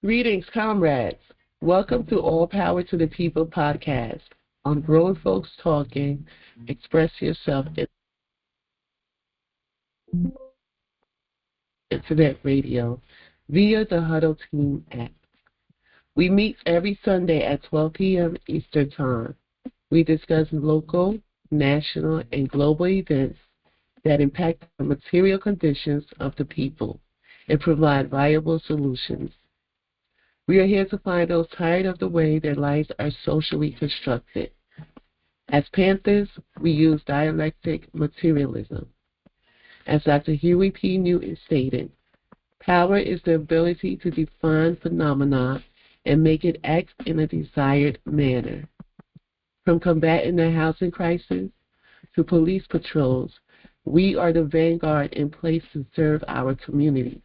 Greetings, comrades. Welcome to All Power to the People podcast on Grown Folks Talking. Express yourself in internet radio via the Huddle Team app. We meet every Sunday at 12 p.m. Eastern Time. We discuss local, national, and global events that impact the material conditions of the people and provide viable solutions. We are here to find those tired of the way their lives are socially constructed. As Panthers, we use dialectic materialism. As Dr. Huey P. Newton stated, power is the ability to define phenomena and make it act in a desired manner. From combating the housing crisis to police patrols, we are the vanguard in place to serve our communities.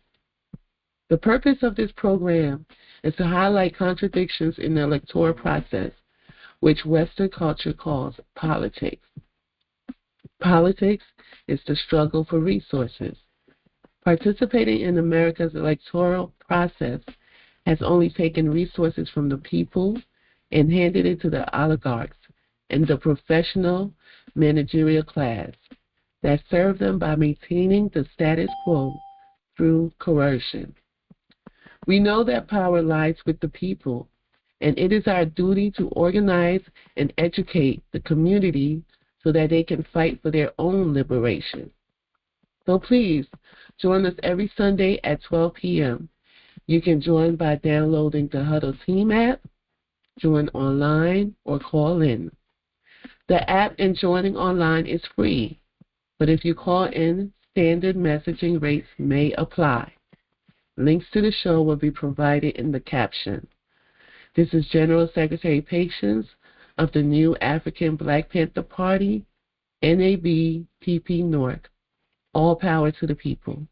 The purpose of this program is to highlight contradictions in the electoral process, which Western culture calls politics. Politics is the struggle for resources. Participating in America's electoral process has only taken resources from the people and handed it to the oligarchs and the professional managerial class that serve them by maintaining the status quo through coercion. We know that power lies with the people, and it is our duty to organize and educate the community so that they can fight for their own liberation. So please, join us every Sunday at 12 p.m. You can join by downloading the Huddle Team app, join online, or call in. The app and joining online is free, but if you call in, standard messaging rates may apply. Links to the show will be provided in the caption. This is General Secretary Patience of the new African Black Panther Party, NABPP North. All power to the people.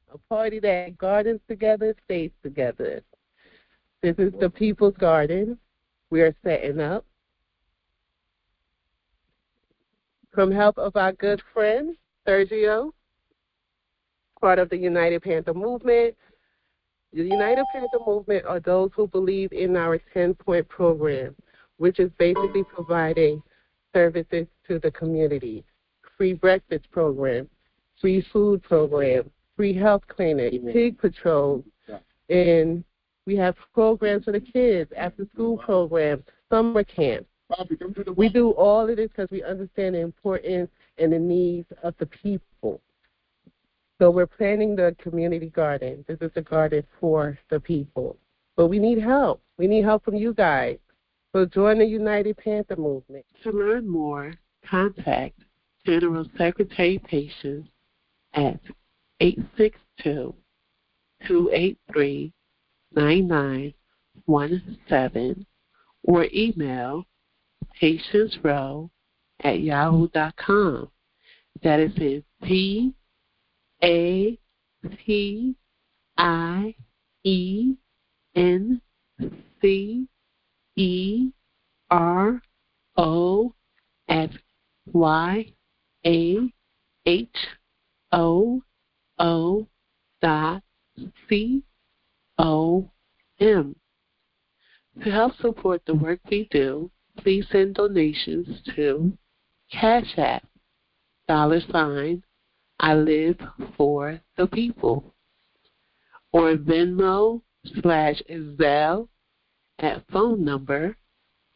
A party that gardens together, stays together. This is the People's Garden. We are setting up. From help of our good friend, Sergio, part of the United Panther Movement. The United Panther Movement are those who believe in our 10-point program, which is basically providing services to the community. Free breakfast program, free food program, free health clinic, pig patrol, and we have programs for the kids, after-school programs, summer camps. We do all of this because we understand the importance and the needs of the people. So we're planning the community garden. This is a garden for the people. But we need help. We need help from you guys. So join the United Panther Movement. To learn more, contact General Secretary Patience at 862-283-9917 or email patiencerow@yahoo.com. That is in PATHEROW@yahoo.com. To help support the work we do, please send donations to Cash App, $, I live for the people. or Venmo / Zelle at phone number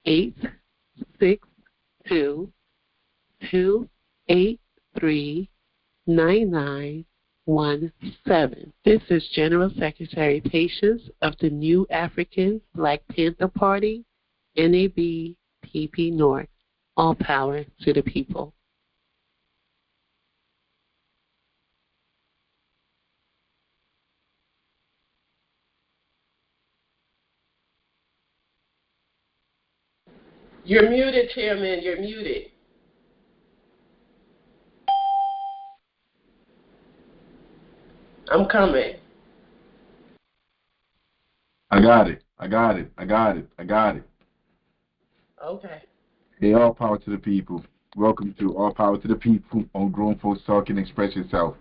862-283-9917. This is General Secretary Patience of the New African Black Panther Party, NAB, PP North. All power to the people. You're muted, Chairman. You're muted. I'm coming. I got it. Okay. Hey, all power to the people. Welcome to All Power to the People on Grown Folks Talking Express Yourself.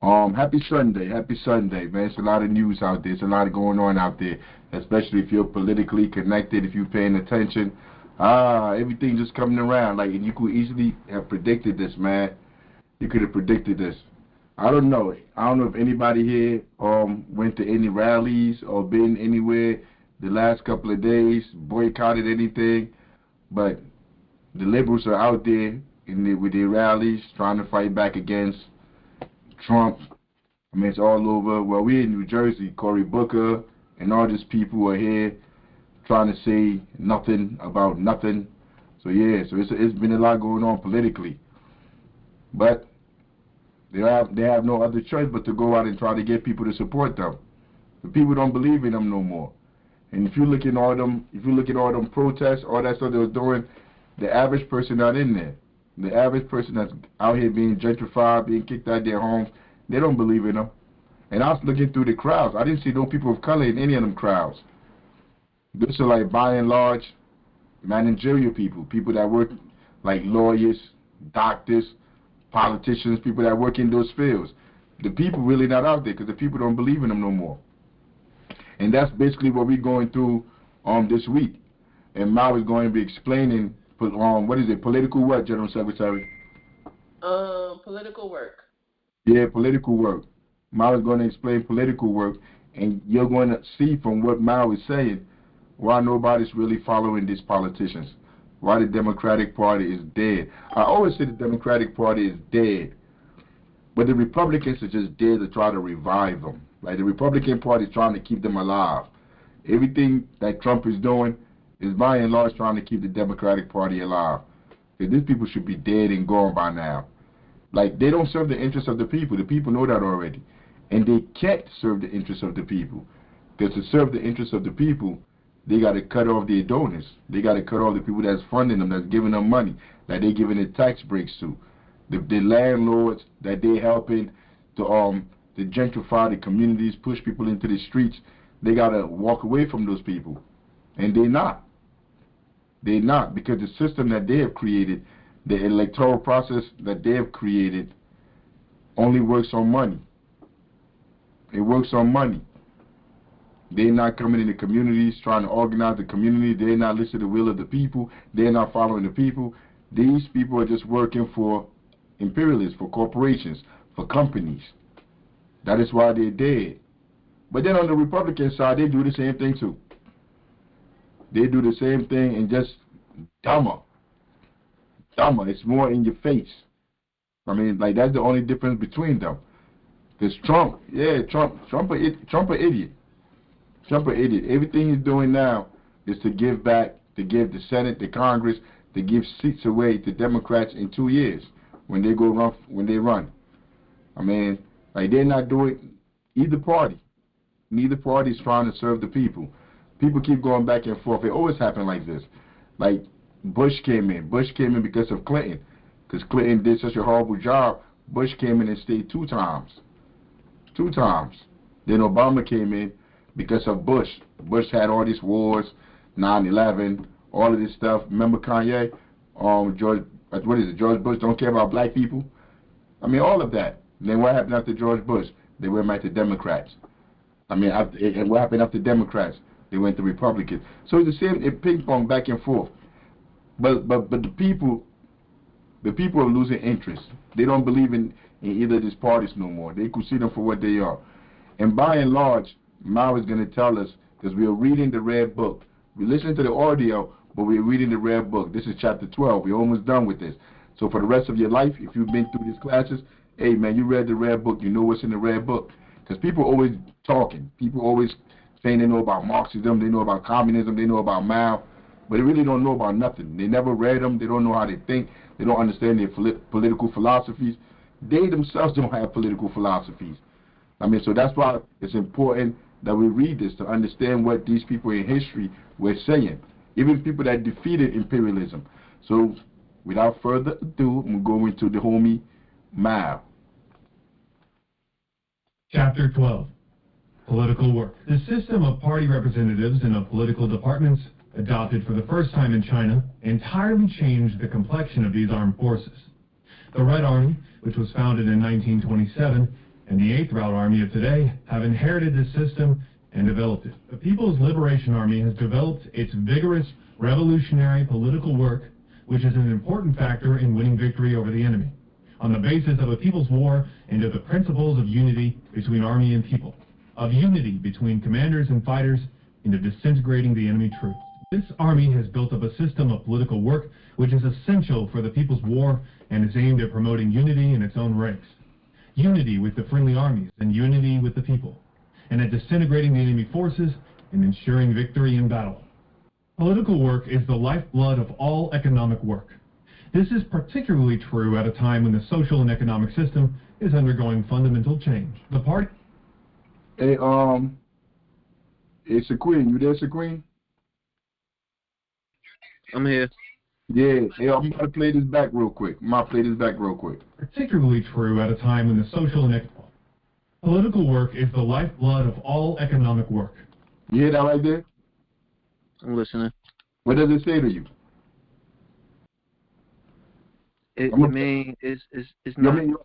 Happy Sunday, man. There's a lot of news out there. There's a lot going on out there, especially if you're politically connected, if you're paying attention. Everything just coming around. Like, and you could easily have predicted this, man. You could have predicted this. I don't know if anybody here went to any rallies or been anywhere the last couple of days, boycotted anything, but the liberals are out there with their rallies trying to fight back against Trump. I mean, it's all over. Well, we're in New Jersey. Cory Booker and all these people are here trying to say nothing about nothing. So yeah, it's been a lot going on politically, but they have no other choice but to go out and try to get people to support them. The people don't believe in them no more. And if you look at all them protests, all that stuff they were doing, the average person not in there. The average person that's out here being gentrified, being kicked out of their homes, they don't believe in them. And I was looking through the crowds. I didn't see no people of color in any of them crowds. Those are like, by and large, managerial people that work like lawyers, doctors, politicians, people that work in those fields. The people really not out there because the people don't believe in them no more. And that's basically what we're going through this week. And Mao is going to be explaining, what is it, political what, General Secretary? Political work. Yeah, political work. Mao is going to explain political work, and you're going to see from what Mao is saying why nobody's really following these politicians, why the Democratic Party is dead. I always say the Democratic Party is dead, but the Republicans are just there to try to revive them. Like, the Republican Party is trying to keep them alive. Everything that Trump is doing is by and large trying to keep the Democratic Party alive. Because these people should be dead and gone by now. Like, they don't serve the interests of the people. The people know that already. And they can't serve the interests of the people. Because to serve the interests of the people, they got to cut off their donors. They got to cut off the people that's funding them, that's giving them money, that they're giving the tax breaks to. The landlords that they're helping to gentrify the communities, push people into the streets, they got to walk away from those people. And they're not. They're not, because the system that they have created, the electoral process that they have created, only works on money. It works on money. They're not coming in the communities, trying to organize the community. They're not listening to the will of the people. They're not following the people. These people are just working for imperialists, for corporations, for companies. That is why they're dead. But then on the Republican side, they do the same thing too. They do the same thing and just dumber. It's more in your face. I mean, like, that's the only difference between them. Because Trump an idiot. Trump an idiot. Everything he's doing now is to give back, to give the Senate, the Congress, to give seats away to Democrats in 2 years when they run. I mean, like, they're not doing either party. Neither party is trying to serve the people. People keep going back and forth. It always happened like this. Like, Bush came in because of Clinton. Because Clinton did such a horrible job, Bush came in and stayed 2 times. 2 times. Then Obama came in because of Bush. Bush had all these wars, 9/11, all of this stuff. Remember Kanye? George Bush don't care about black people? I mean, all of that. And then what happened after George Bush? They went back to Democrats. And what happened after Democrats? They went to Republicans. So it's the same, it ping pong back and forth. But the people are losing interest. They don't believe in either of these parties no more. They could see them for what they are. And by and large, Mao is going to tell us, because we are reading the Red Book. We listen to the audio, but we're reading the Red Book. This is chapter 12. We're almost done with this. So for the rest of your life, if you've been through these classes, hey, man, you read the Red Book. You know what's in the Red Book. Because people always talking. People always saying they know about Marxism, they know about communism, they know about Mao, but they really don't know about nothing. They never read them. They don't know how they think. They don't understand their political philosophies. They themselves don't have political philosophies. I mean, so that's why it's important that we read this to understand what these people in history were saying, even people that defeated imperialism. So without further ado, I'm going to the homie Mao. Chapter 12. Political work. The system of party representatives and of political departments, adopted for the first time in China, entirely changed the complexion of these armed forces. The Red Army, which was founded in 1927, and the 8th Route Army of today have inherited this system and developed it. The People's Liberation Army has developed its vigorous revolutionary political work, which is an important factor in winning victory over the enemy, on the basis of a people's war and of the principles of unity between army and people, of unity between commanders and fighters, and of disintegrating the enemy troops. This army has built up a system of political work which is essential for the people's war and is aimed at promoting unity in its own ranks. Unity with the friendly armies and unity with the people, and at disintegrating the enemy forces and ensuring victory in battle. Political work is the lifeblood of all economic work. This is particularly true at a time when the social and economic system is undergoing fundamental change. The party... Hey, it's a queen. You there, Queen? I'm here. Yeah, I'm about to play this back real quick. Particularly true at a time when the social and political work is the lifeblood of all economic work. You hear that right there? I'm listening. What does it say to you? It's you not. You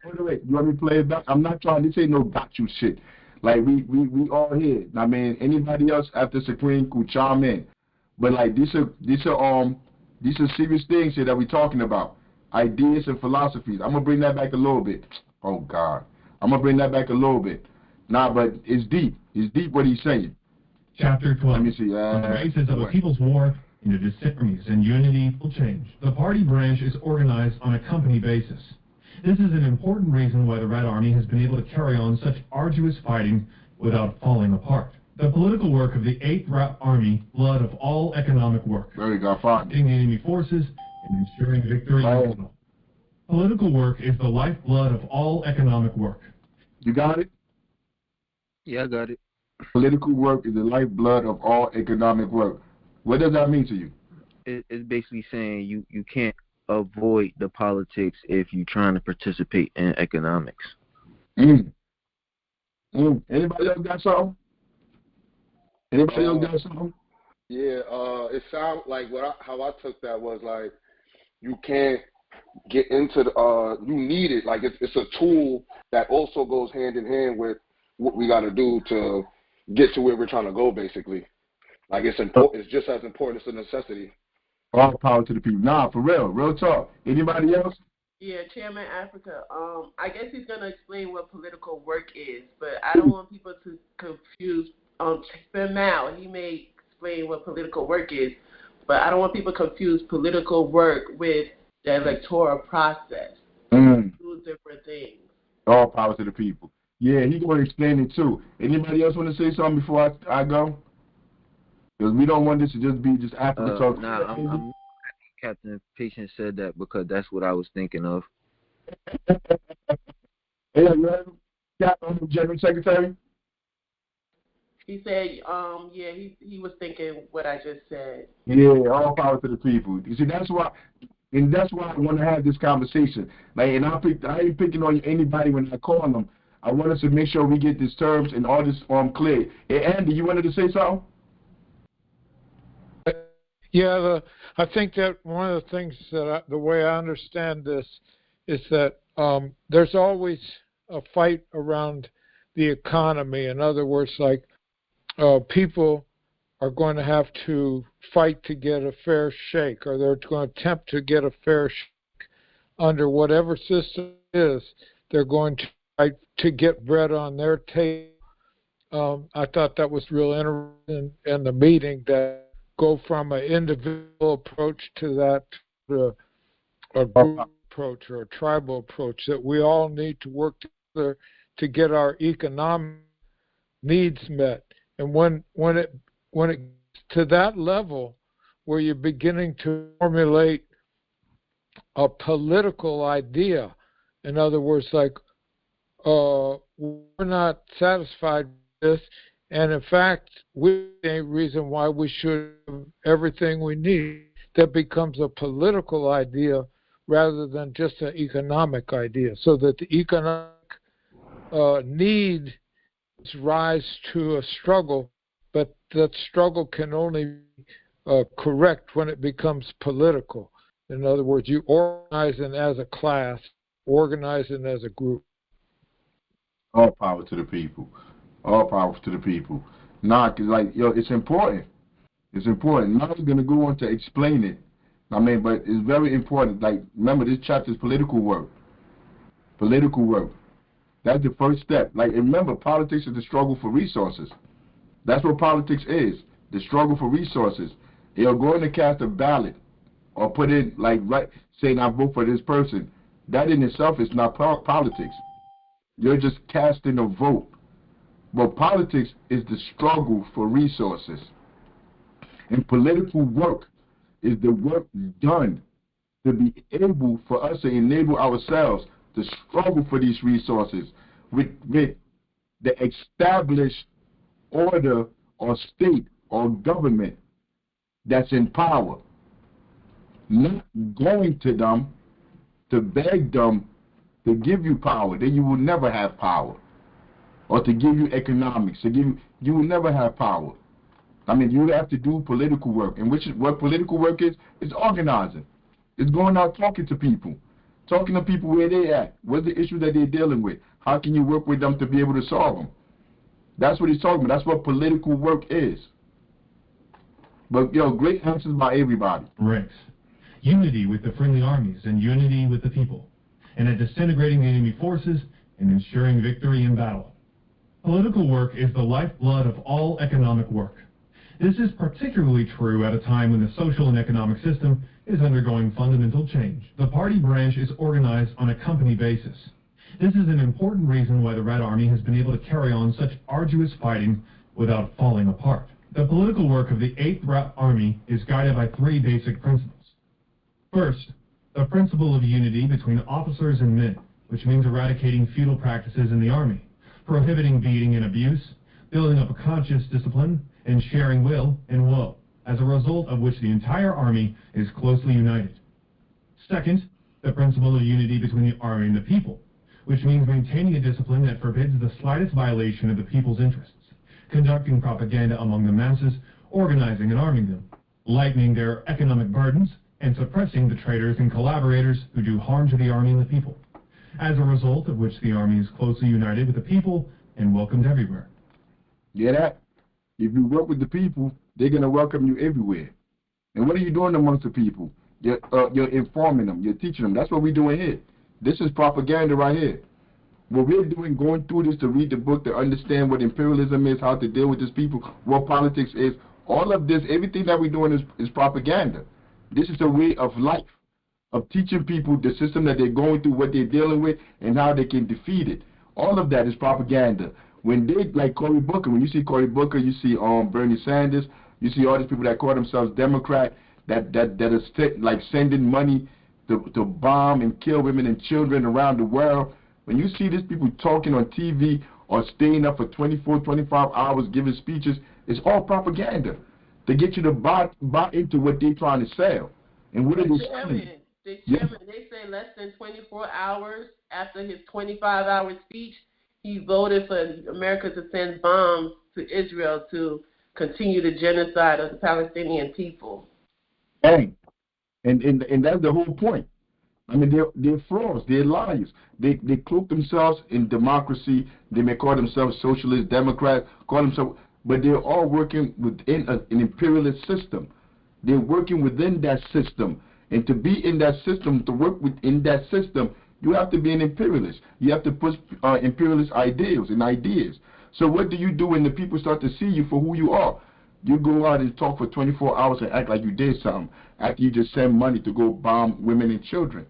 want me to play it back? I'm not trying. This ain't no got you shit. Like we all here. I mean, anybody else after Supreme could chime in, but like these are serious things here that we're talking about. Ideas and philosophies. I'm gonna bring that back a little bit. Oh God, I'm gonna bring that back a little bit. Nah, but it's deep. It's deep what he's saying. Chapter 12. Let me see. On the basis of a people's war into disarmies and unity will change. The party branch is organized on a company basis. This is an important reason why the Red Army has been able to carry on such arduous fighting without falling apart. The political work of the 8th Route Army, blood of all economic work. There you go, fine. Fighting the enemy forces and ensuring victory. Oh. Political work is the lifeblood of all economic work. You got it? Yeah, I got it. Political work is the lifeblood of all economic work. What does that mean to you? It's basically saying you can't avoid the politics if you're trying to participate in economics. Anybody else got something? Yeah, it sounds like how I took that was like you can't get into the you need it. Like it's a tool that also goes hand in hand with what we got to do to get to where we're trying to go. Basically, like it's important. It's just as important as a necessity. All power to the people. Nah, for real talk. Anybody else? Yeah, Chairman Africa. I guess he's gonna explain what political work is, but I don't want people to confuse. For now, he may explain what political work is, but I don't want people to confuse political work with the electoral process. Two different things. All power to the people. Yeah, he's going to explain it too. Anybody else want to say something before I go? Because we don't want this to just be just after the talk. I'm Captain Patience said that because that's what I was thinking of. Hey, you heard him? Captain General Secretary? He said, he was thinking what I just said. Yeah, all power to the people. You see, that's why I want to have this conversation. Like, and I ain't picking on anybody when I call them. I want us to make sure we get these terms and all this clear. Hey, Andy, you wanted to say something? Yeah, I think that one of the things that the way I understand this is that there's always a fight around the economy. In other words, like people are going to have to fight to get a fair shake, or they're going to attempt to get a fair shake under whatever system it is. They're going to fight to get bread on their table. I thought that was real interesting in the meeting, that go from an individual approach to that to a group approach or a tribal approach, that we all need to work together to get our economic needs met. And when it gets to that level where you're beginning to formulate a political idea, in other words, like we're not satisfied with this, and in fact, we a reason why we should have everything we need, that becomes a political idea rather than just an economic idea, so that the economic need rise to a struggle, but that struggle can only be correct when it becomes political. In other words, you organizing as a class, organizing as a group. All power to the people. All power to the people. Nah, cause like it's important. It's important. Now we're gonna go on to explain it. I mean, but it's very important. Like, remember, this chapter is political work. Political work. That's the first step. Like, remember, politics is the struggle for resources. That's what politics is. The struggle for resources. You're going to cast a ballot or put in, like, right, saying I vote for this person. That in itself is not politics. You're just casting a vote. But politics is the struggle for resources. And political work is the work done to be able for us to enable ourselves to struggle for these resources with the established order or state or government that's in power. Not going to them to beg them to give you power, then you will never have power. Or to give you economics, to give you will never have power. I mean, you have to do political work, and what political work is? It's organizing. It's going out talking to people where they at. What's the issue that they're dealing with? How can you work with them to be able to solve them? That's what he's talking about. That's what political work is. But great answers by everybody. Ranks. Unity with the friendly armies and unity with the people, and at disintegrating the enemy forces and ensuring victory in battle. Political work is the lifeblood of all economic work. This is particularly true at a time when the social and economic system is undergoing fundamental change. The party branch is organized on a company basis. This is an important reason why the Red Army has been able to carry on such arduous fighting without falling apart. The political work of the 8th Red Army is guided by 3 basic principles. First, the principle of unity between officers and men, which means eradicating feudal practices in the army, prohibiting beating and abuse, building up a conscious discipline, and sharing will and woe, as a result of which the entire army is closely united. Second, the principle of unity between the army and the people, which means maintaining a discipline that forbids the slightest violation of the people's interests, conducting propaganda among the masses, organizing and arming them, lightening their economic burdens, and suppressing the traitors and collaborators who do harm to the army and the people, as a result of which the army is closely united with the people and welcomed everywhere. Yeah, that? If you work with the people, they're going to welcome you everywhere. And what are you doing amongst the people? You're informing them. You're teaching them. That's what we're doing here. This is propaganda right here. What we're doing, going through this to read the book, to understand what imperialism is, how to deal with these people, what politics is, all of this, everything that we're doing is propaganda. This is a way of life, of teaching people the system that they're going through, what they're dealing with, and how they can defeat it. All of that is propaganda. When they, like Cory Booker, when you see Cory Booker, you see Bernie Sanders, you see all these people that call themselves Democrat, that are like sending money to bomb and kill women and children around the world. When you see these people talking on TV or staying up for 24, 25 hours giving speeches, it's all propaganda to get you to buy into what they're trying to sell. And what are they selling? The chairman, they say less than 24 hours after his 25-hour speech, he voted for America to send bombs to Israel to continue the genocide of the Palestinian people. Dang. And that's the whole point. I mean, they're frauds. They're liars. They cloak themselves in democracy. They may call themselves socialist, Democrats, but they're all working within an imperialist system. They're working within that system. And to be in that system, to work within that system, you have to be an imperialist. You have to push imperialist ideals and ideas. So what do you do when the people start to see you for who you are? You go out and talk for 24 hours and act like you did something after you just send money to go bomb women and children.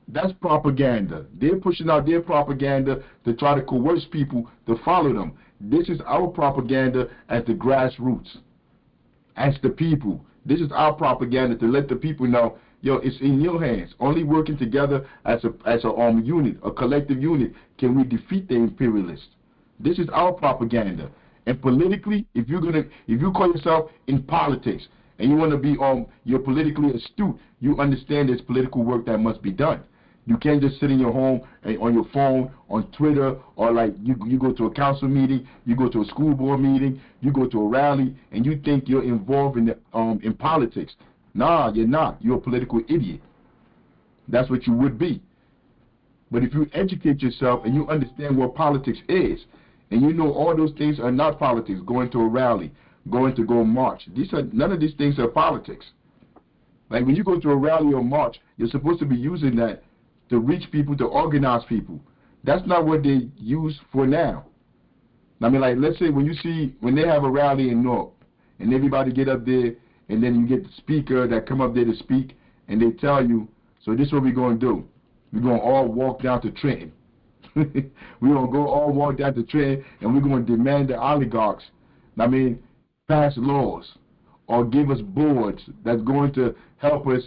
That's propaganda. They're pushing out their propaganda to try to coerce people to follow them. This is our propaganda as the grassroots, as the people. This is our propaganda to let the people know, yo, it's in your hands. Only working together as a unit, a collective unit, can we defeat the imperialists. This is our propaganda. And politically, if you call yourself in politics and you want to be you're politically astute, you understand there's political work that must be done. You can't just sit in your home and on your phone, on Twitter, or like you go to a council meeting, you go to a school board meeting, you go to a rally, and you think you're involved in politics. Nah, you're not. You're a political idiot. That's what you would be. But if you educate yourself and you understand what politics is, and you know all those things are not politics, going to a rally, going to go march, none of these things are politics. Like when you go to a rally or march, you're supposed to be using that to reach people, to organize people. That's not what they use for now. I mean, like, let's say when they have a rally in North, and everybody get up there, and then you get the speaker that come up there to speak, and they tell you, so this is what we're going to do. We're going to all walk down to Trenton. We're going to go all walk down to Trenton, and we're going to demand the oligarchs, pass laws, or give us boards that's going to help us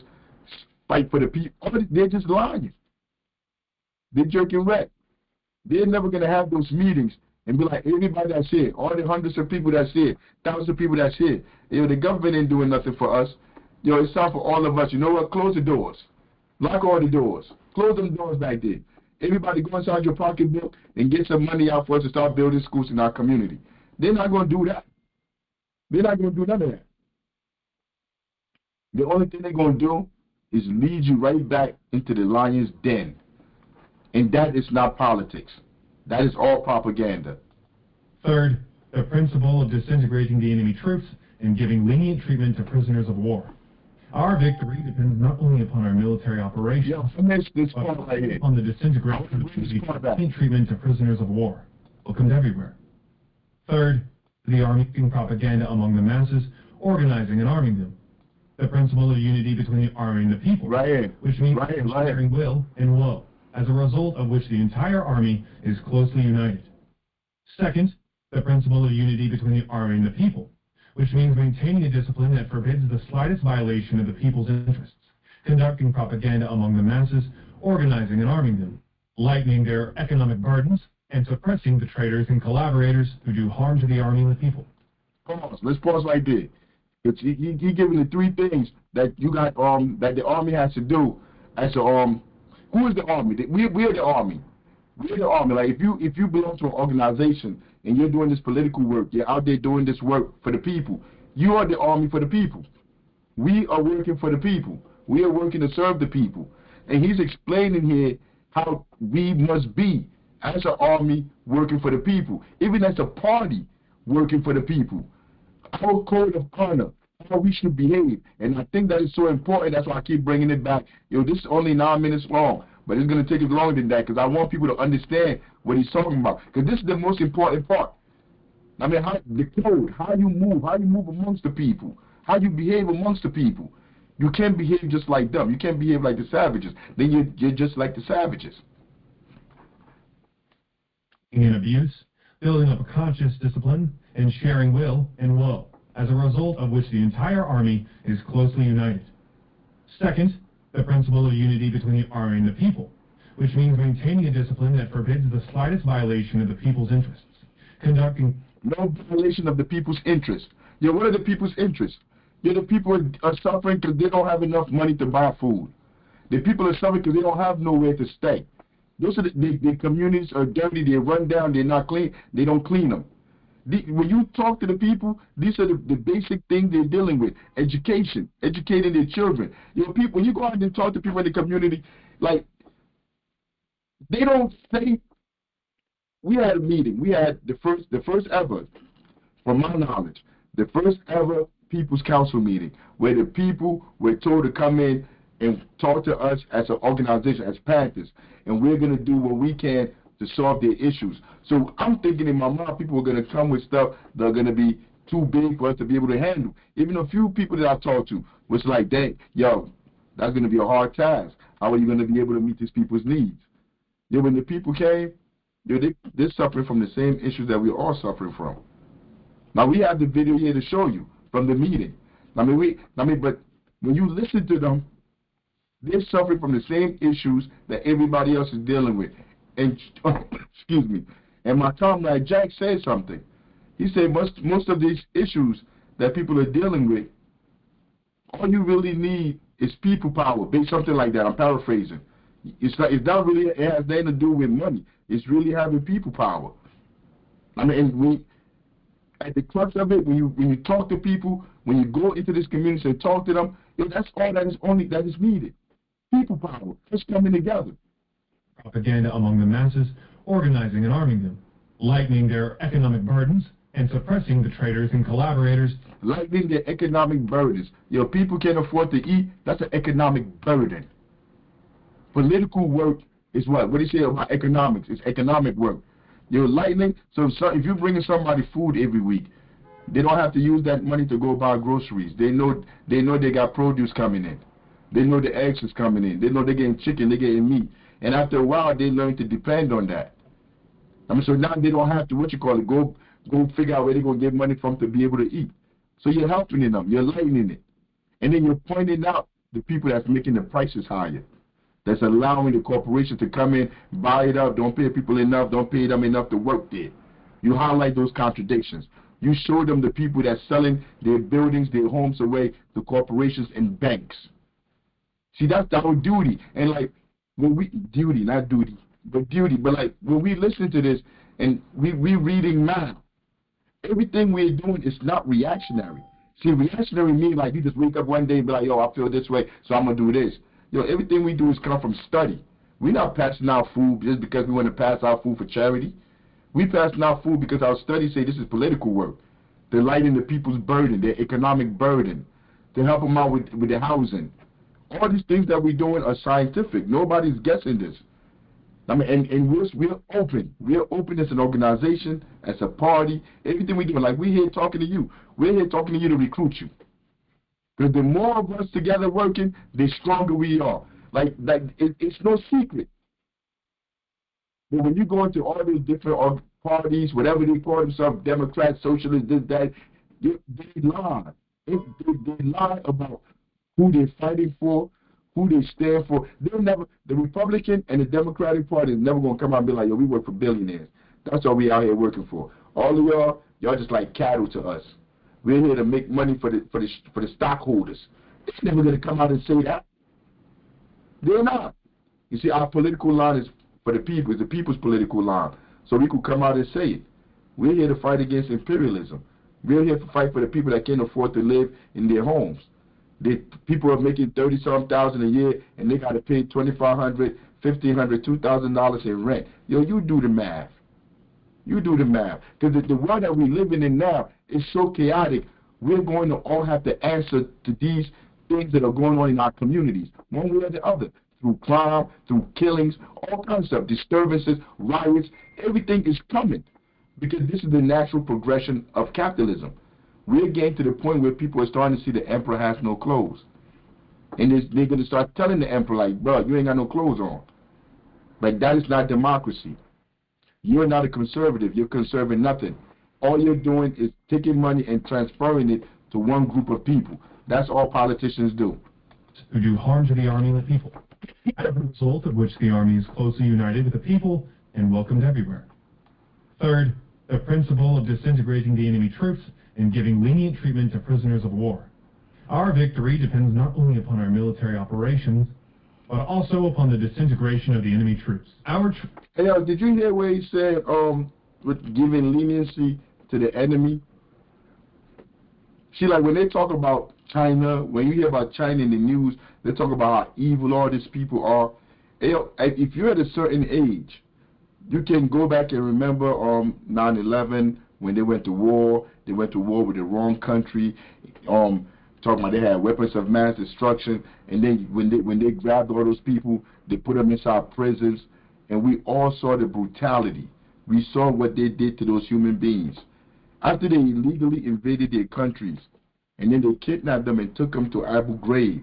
fight for the people. They're just lying. They're jerking wreck. They're never going to have those meetings and be like, everybody that's here, all the hundreds of people that's here, thousands of people that's here, the government ain't doing nothing for us. It's time for all of us. You know what? Close the doors. Lock all the doors. Close them doors back there. Everybody go inside your pocketbook and get some money out for us to start building schools in our community. They're not going to do that. They're not going to do none of that. The only thing they're going to do is lead you right back into the lion's den. And that is not politics. That is all propaganda. Third, the principle of disintegrating the enemy troops and giving lenient treatment to prisoners of war. Our victory depends not only upon our military operations, this but part right here. on the disintegration of the lenient treatment to prisoners of war, welcomed everywhere. Third, the army making propaganda among the masses, organizing and arming them. The principle of unity between the army and the people, which means sharing will and woe, as a result of which the entire army is closely united. Second, the principle of unity between the army and the people, which means maintaining a discipline that forbids the slightest violation of the people's interests, conducting propaganda among the masses, organizing and arming them, lightening their economic burdens, and suppressing the traitors and collaborators who do harm to the army and the people. Pause. Let's pause right there. He giving the three things that you got that the army has to do as a who is the army? We're the army. We're the army. Like if you belong to an organization and you're doing this political work, you're out there doing this work for the people. You are the army for the people. We are working for the people. We are working to serve the people. And he's explaining here how we must be as an army working for the people, even as a party working for the people. Our code of honor, how we should behave. And I think that is so important. That's why I keep bringing it back. This is only 9 minutes long, but it's going to take us longer than that because I want people to understand what he's talking about. Because this is the most important part. The code, how you move amongst the people, how you behave amongst the people. You can't behave just like them. You can't behave like the savages. Then you're just like the savages. In abuse, building up a conscious discipline, and sharing will and woe, as a result of which the entire army is closely united. Second, the principle of unity between the army and the people, which means maintaining a discipline that forbids the slightest violation of the people's interests, conducting no violation of the people's interests. What are the people's interests? The people are suffering because they don't have enough money to buy food. The people are suffering because they don't have nowhere to stay. Those are the communities are dirty, they're run down, they're not clean, they don't clean them. When you talk to the people, these are the basic things they're dealing with. Education, educating their children. People, when you go out and talk to people in the community, like, they don't say, we had a meeting, we had the first ever, from my knowledge, the first ever People's Council meeting, where the people were told to come in and talk to us as an organization, as Panthers, and we're going to do what we can to solve their issues. So I'm thinking in my mind, people are going to come with stuff that are going to be too big for us to be able to handle. Even a few people that I talked to was like, dang, yo, that's going to be a hard task. How are you going to be able to meet these people's needs? Yo, when the people came, yo, they're suffering from the same issues that we're all suffering from. Now, we have the video here to show you from the meeting. But when you listen to them, they're suffering from the same issues that everybody else is dealing with. And, excuse me, and my comrade Jack said something. He said most of these issues that people are dealing with, all you really need is people power, something like that. I'm paraphrasing. It's not really, it has nothing to do with money. It's really having people power. I mean, at the crux of it, when you talk to people, when you go into this community and talk to them, that's all that is needed. People power, just coming together. Propaganda among the masses, organizing and arming them, lightening their economic burdens, and suppressing the traitors and collaborators. Lightening their economic burdens. People can't afford to eat. That's an economic burden. Political work is what? What do you say about economics? It's economic work. You're lightening. So if you're bringing somebody food every week, they don't have to use that money to go buy groceries. They know they got produce coming in. They know the eggs is coming in. They know they're getting chicken, they're getting meat. And after a while, they learn to depend on that. So now they don't have to, go figure out where they're going to get money from to be able to eat. So you're helping them. You're lightening it. And then you're pointing out the people that's making the prices higher. That's allowing the corporation to come in, buy it up, don't pay people enough, don't pay them enough to work there. You highlight those contradictions. You show them the people that's selling their buildings, their homes away to corporations and banks. See, that's our duty. And like, when we, duty, not duty, but duty. But like, when we listen to this and we reading now, everything we're doing is not reactionary. See, reactionary means like you just wake up one day and be like, yo, I feel this way, so I'm going to do this. Everything we do is come from study. We're not passing out food just because we want to pass out food for charity. We passing out food because our studies say this is political work. They're lightening the people's burden, their economic burden, to help them out with their housing. All these things that we're doing are scientific. Nobody's guessing this. I mean, and we're open. We're open as an organization, as a party. Everything we do, like we're here talking to you. We're here talking to you to recruit you. Because the more of us together working, the stronger we are. It's no secret. But when you go into all these different parties, whatever they call themselves, Democrats, Socialists, this, that, they lie. They lie about who they're fighting for, who they stand for. The Republican and the Democratic Party is never going to come out and be like, yo, we work for billionaires. That's all we out here working for. All of y'all just like cattle to us. We're here to make money for the stockholders. They're never going to come out and say that. They're not. You see, our political line is for the people. It's the people's political line. So we could come out and say it. We're here to fight against imperialism. We're here to fight for the people that can't afford to live in their homes. People are making $30-some thousand a year, and they got to pay $2,500, $1,500, $2,000 in rent. Yo, you do the math. You do the math. Because the world that we're living in now is so chaotic, we're going to all have to answer to these things that are going on in our communities, one way or the other, through crime, through killings, all kinds of stuff, disturbances, riots. Everything is coming because this is the natural progression of capitalism. We're getting to the point where people are starting to see the emperor has no clothes. And they're going to start telling the emperor, like, bro, you ain't got no clothes on. But that is not democracy. You're not a conservative. You're conserving nothing. All you're doing is taking money and transferring it to one group of people. That's all politicians do. Who do harm to the army and the people. As a result of which the army is closely united with the people and welcomed everywhere. Third, the principle of disintegrating the enemy troops and giving lenient treatment to prisoners of war. Our victory depends not only upon our military operations, but also upon the disintegration of the enemy troops. Hey, did you hear where he said, with giving leniency to the enemy? See, like when they talk about China, when you hear about China in the news, they talk about how evil all these people are. Hey, if you're at a certain age, you can go back and remember 9/11 when they went to war. They went to war with the wrong country. Talking about they had weapons of mass destruction, and then when they grabbed all those people, they put them inside prisons, and we all saw the brutality. We saw what they did to those human beings. After they illegally invaded their countries, and then they kidnapped them and took them to Abu Ghraib.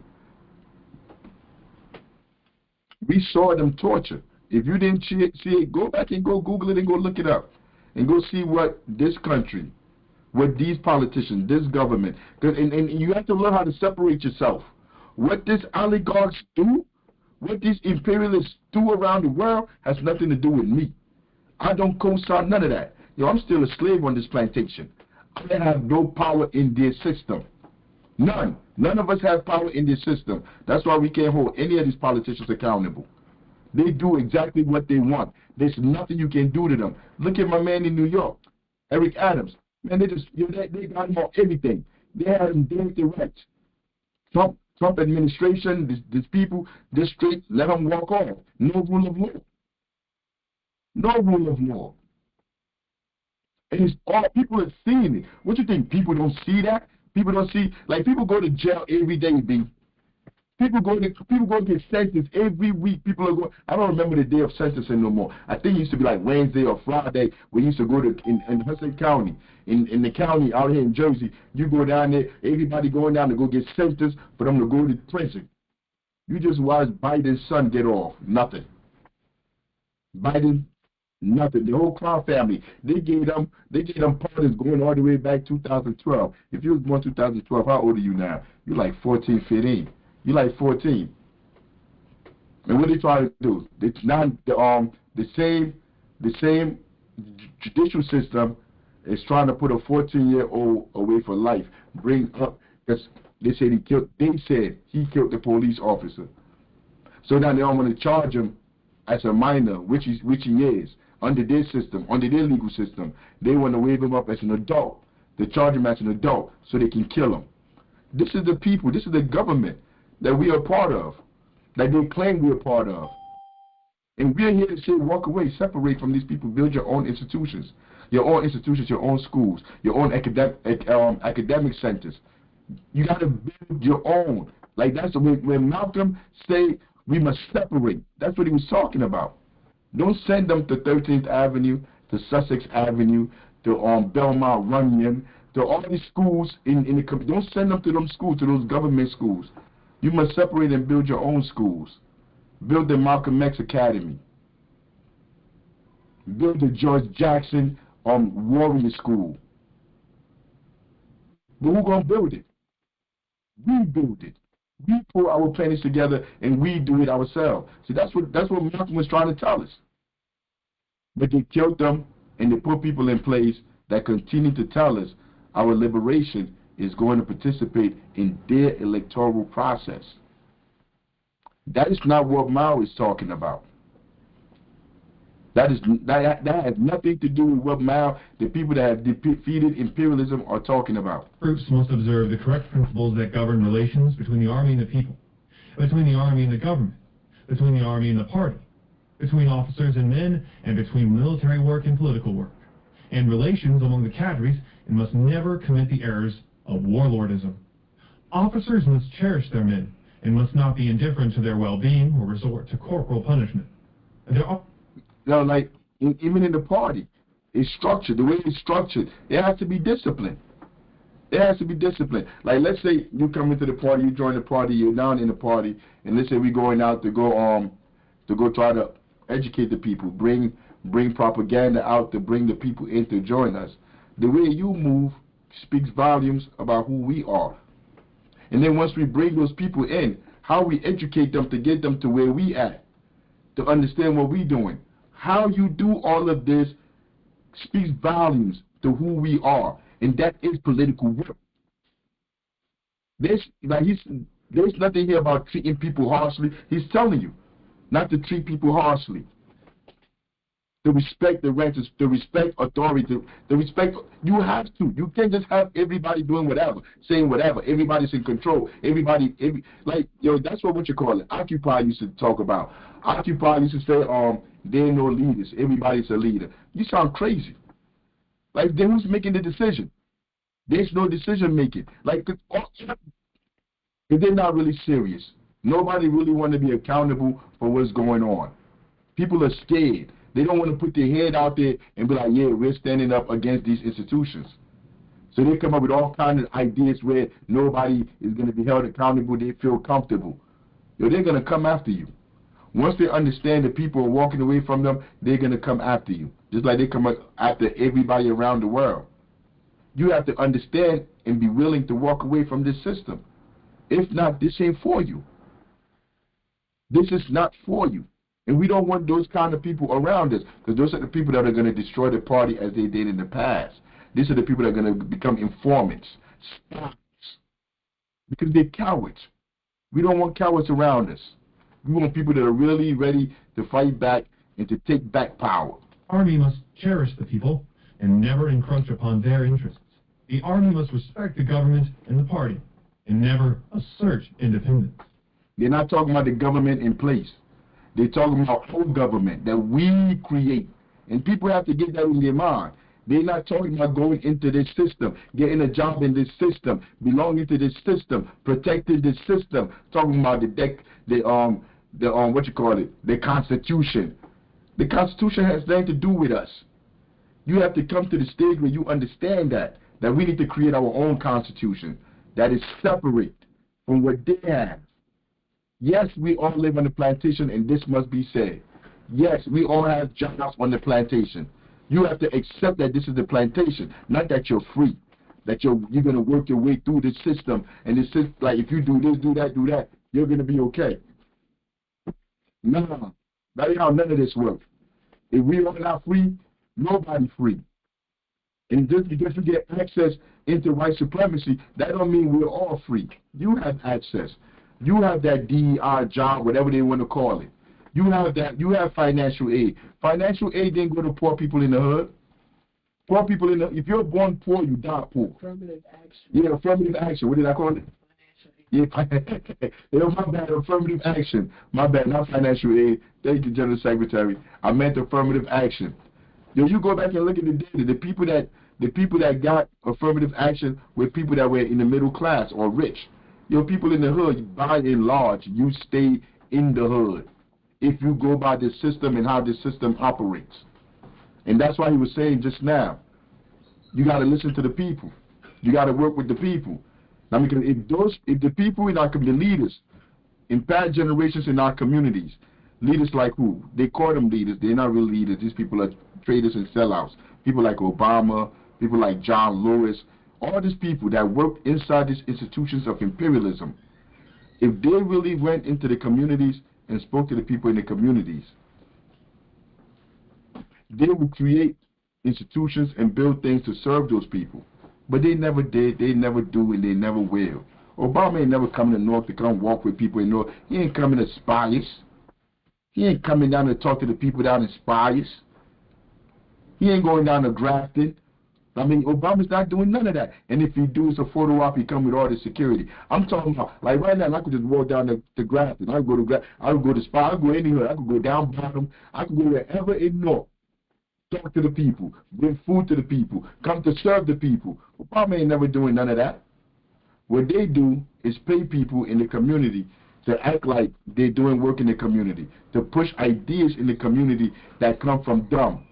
We saw them torture. If you didn't see it, go back and go Google it and go look it up. And go see what this country, what these politicians, this government, and you have to learn how to separate yourself. What these oligarchs do, what these imperialists do around the world has nothing to do with me. I don't co-sign none of that. I'm still a slave on this plantation. I have no power in their system. None. None of us have power in this system. That's why we can't hold any of these politicians accountable. They do exactly what they want. There's nothing you can do to them. Look at my man in New York, Eric Adams. Man, they got him on everything. They had him dead to rights. Trump administration, these people, this straight, let him walk off. No rule of law. No rule of law. And it's all people are seeing it. What you think? People don't see that? People don't see, like, people go to jail every day, B. People go to get sentenced every week. People are going. I don't remember the day of sentencing no more. I think it used to be like Wednesday or Friday. We used to go to in Hudson County, in the county out here in Jersey. You go down there. Everybody going down to go get sentenced for them to go to prison. You just watch Biden's son get off. Nothing. Biden, nothing. The whole Crown family. They gave them pardons going all the way back 2012. If you was born 2012, how old are you now? You're like 14, 15. You're like 14. And what they try to do? It's not the same judicial system is trying to put a 14-year-old away for life. Bring up, because they said he killed the police officer. So now they don't want to charge him as a minor, which he is, under their system, under their legal system. They want to waive him up as an adult. They charge him as an adult so they can kill him. This is the people, this is the government that we are part of, that they claim we are part of. And we're here to say, walk away, separate from these people, build your own institutions, your own schools, your own academic centers. You got to build your own. Like that's when Malcolm say we must separate. That's what he was talking about. Don't send them to 13th Avenue, to Sussex Avenue, to Belmont Runyon, to all these schools in the. Don't send them to them schools, to those government schools. You must separate and build your own schools. Build the Malcolm X Academy. Build the George Jackson Warrior School. But who's going to build it? We build it. We pull our plans together and we do it ourselves. See, that's what Malcolm was trying to tell us. But they killed them and they put people in place that continue to tell us our liberation is going to participate in their electoral process. That is not what Mao is talking about. That has nothing to do with what Mao, the people that have defeated imperialism, are talking about. Groups must observe the correct principles that govern relations between the army and the people, between the army and the government, between the army and the party, between officers and men, and between military work and political work, and relations among the cadres, and must never commit the errors of warlordism. Officers must cherish their men, and must not be indifferent to their well-being or resort to corporal punishment. Now, like, even in the party, it's structured. The way it's structured, there has to be discipline. There has to be discipline. Like, let's say you come into the party, you join the party, you're down in the party, and let's say we're going out to go try to educate the people, bring propaganda out to bring the people in to join us. The way you move speaks volumes about who we are. And then once we bring those people in, how we educate them to get them to where we at, to understand what we're doing. How you do all of this speaks volumes to who we are, and that is political work. There's nothing here about treating people harshly. He's telling you not to treat people harshly. To respect the rights, to respect authority, to respect. You have to. You can't just have everybody doing whatever, saying whatever. Everybody's in control. That's what you call it. Occupy used to talk about. Occupy used to say, there are no leaders. Everybody's a leader. You sound crazy. Like, then who's making the decision? There's no decision making. Like, they're not really serious. Nobody really want to be accountable for what's going on. People are scared. They don't want to put their head out there and be like, yeah, we're standing up against these institutions. So they come up with all kinds of ideas where nobody is going to be held accountable. They feel comfortable. Yo, they're going to come after you. Once they understand that people are walking away from them, they're going to come after you. Just like they come after everybody around the world. You have to understand and be willing to walk away from this system. If not, this ain't for you. This is not for you. And we don't want those kind of people around us, because those are the people that are going to destroy the party as they did in the past. These are the people that are going to become informants, spies, because they're cowards. We don't want cowards around us. We want people that are really ready to fight back and to take back power. Army must cherish the people and never encroach upon their interests. The Army must respect the government and the party and never assert independence. They're not talking about the government in place. They're talking about our government that we create. And people have to get that in their mind. They're not talking about going into this system, getting a job in this system, belonging to this system, protecting this system. Talking about the Constitution. The Constitution has nothing to do with us. You have to come to the stage where you understand that we need to create our own Constitution that is separate from what they have. Yes, we all live on the plantation, and this must be said. Yes, we all have jobs on the plantation. You have to accept that this is the plantation, not that you're free, that you're going to work your way through the system, and it's just like if you do this, do that, you're going to be okay. No, that ain't how none of this works. If we are not free, nobody free. And just because you get access into white supremacy, that don't mean we're all free. You have access. You have that DEI job, whatever they want to call it. You have that. You have financial aid. Financial aid didn't go to poor people in the hood. Poor people in the. If you're born poor, you die poor. Affirmative action. Yeah, affirmative action. What did I call it? Yeah, my bad. Affirmative action. My bad. Not financial aid. Thank you, General Secretary. I meant affirmative action. Yo, you go back and look at the data. The people that got affirmative action were people that were in the middle class or rich. Yo, people in the hood, by and large, you stay in the hood if you go by the system and how the system operates. And that's why he was saying just now, you got to listen to the people. You got to work with the people. Now, because if the people in our community, leaders, in past generations in our communities, leaders like who? They call them leaders. They're not real leaders. These people are traitors and sellouts. People like Obama, people like John Lewis, all these people that worked inside these institutions of imperialism, if they really went into the communities and spoke to the people in the communities, they would create institutions and build things to serve those people. But they never did, they never do, and they never will. Obama ain't never come to the North to come walk with people in the North. He ain't coming to spy us. He ain't coming down to talk to the people down in spy us. He ain't going down to Grafton. I mean, Obama's not doing none of that. And if he do, it's a photo op. He come with all the security. I'm talking about, like right now, I could just walk down to Grafton. I could go to Grafton. I could go to Spy. I could go anywhere. I could go down bottom. I could go wherever in North. Talk to the people. Bring food to the people. Come to serve the people. Obama ain't never doing none of that. What they do is pay people in the community to act like they're doing work in the community, to push ideas in the community that come from them.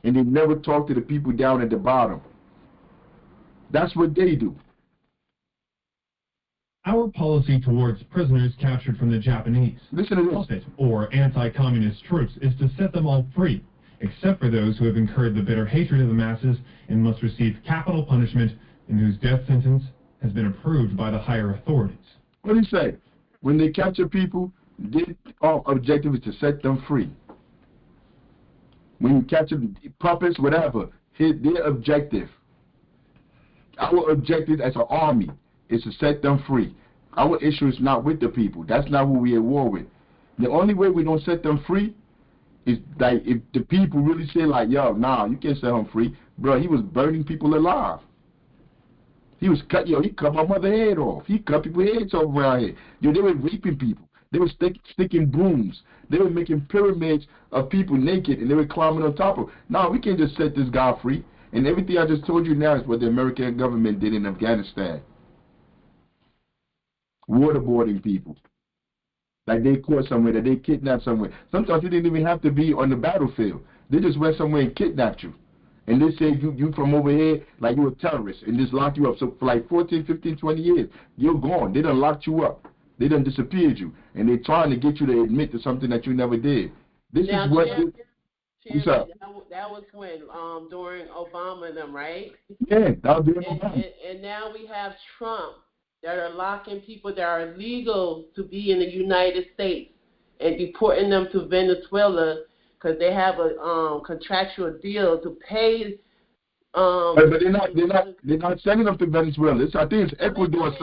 And they never talk to the people down at the bottom. That's what they do. Our policy towards prisoners captured from the Japanese, listen to this, or anti-communist troops is to set them all free, except for those who have incurred the bitter hatred of the masses and must receive capital punishment and whose death sentence has been approved by the higher authorities. What do you say? When they capture people, their objective is to set them free. When you capture puppets, whatever, their objective. Our objective as an army is to set them free. Our issue is not with the people. That's not who we're at war with. The only way we don't set them free is like if the people really say like, yo, nah, you can't set him free. Bro, he was burning people alive. He cut my mother's head off. He cut people's heads off around here. Yo, they were raping people. They were sticking brooms. They were making pyramids of people naked, and they were climbing on top of them. No, we can't just set this guy free. And everything I just told you now is what the American government did in Afghanistan. Waterboarding people. Like they caught somewhere, that they kidnapped somewhere. Sometimes you didn't even have to be on the battlefield. They just went somewhere and kidnapped you. And they say you from over here like you a terrorist and just locked you up. So for like 14, 15, 20 years, you're gone. They done locked you up. They done disappeared you. And they're trying to get you to admit to something that you never did. This Now, is what... Chairman, that was when, during Obama and them, right? Yeah, that was during Obama. And now we have Trump that are locking people that are legal to be in the United States and deporting them to Venezuela because they have a contractual deal to pay. But they're not sending them to Venezuela. I think it's Ecuador.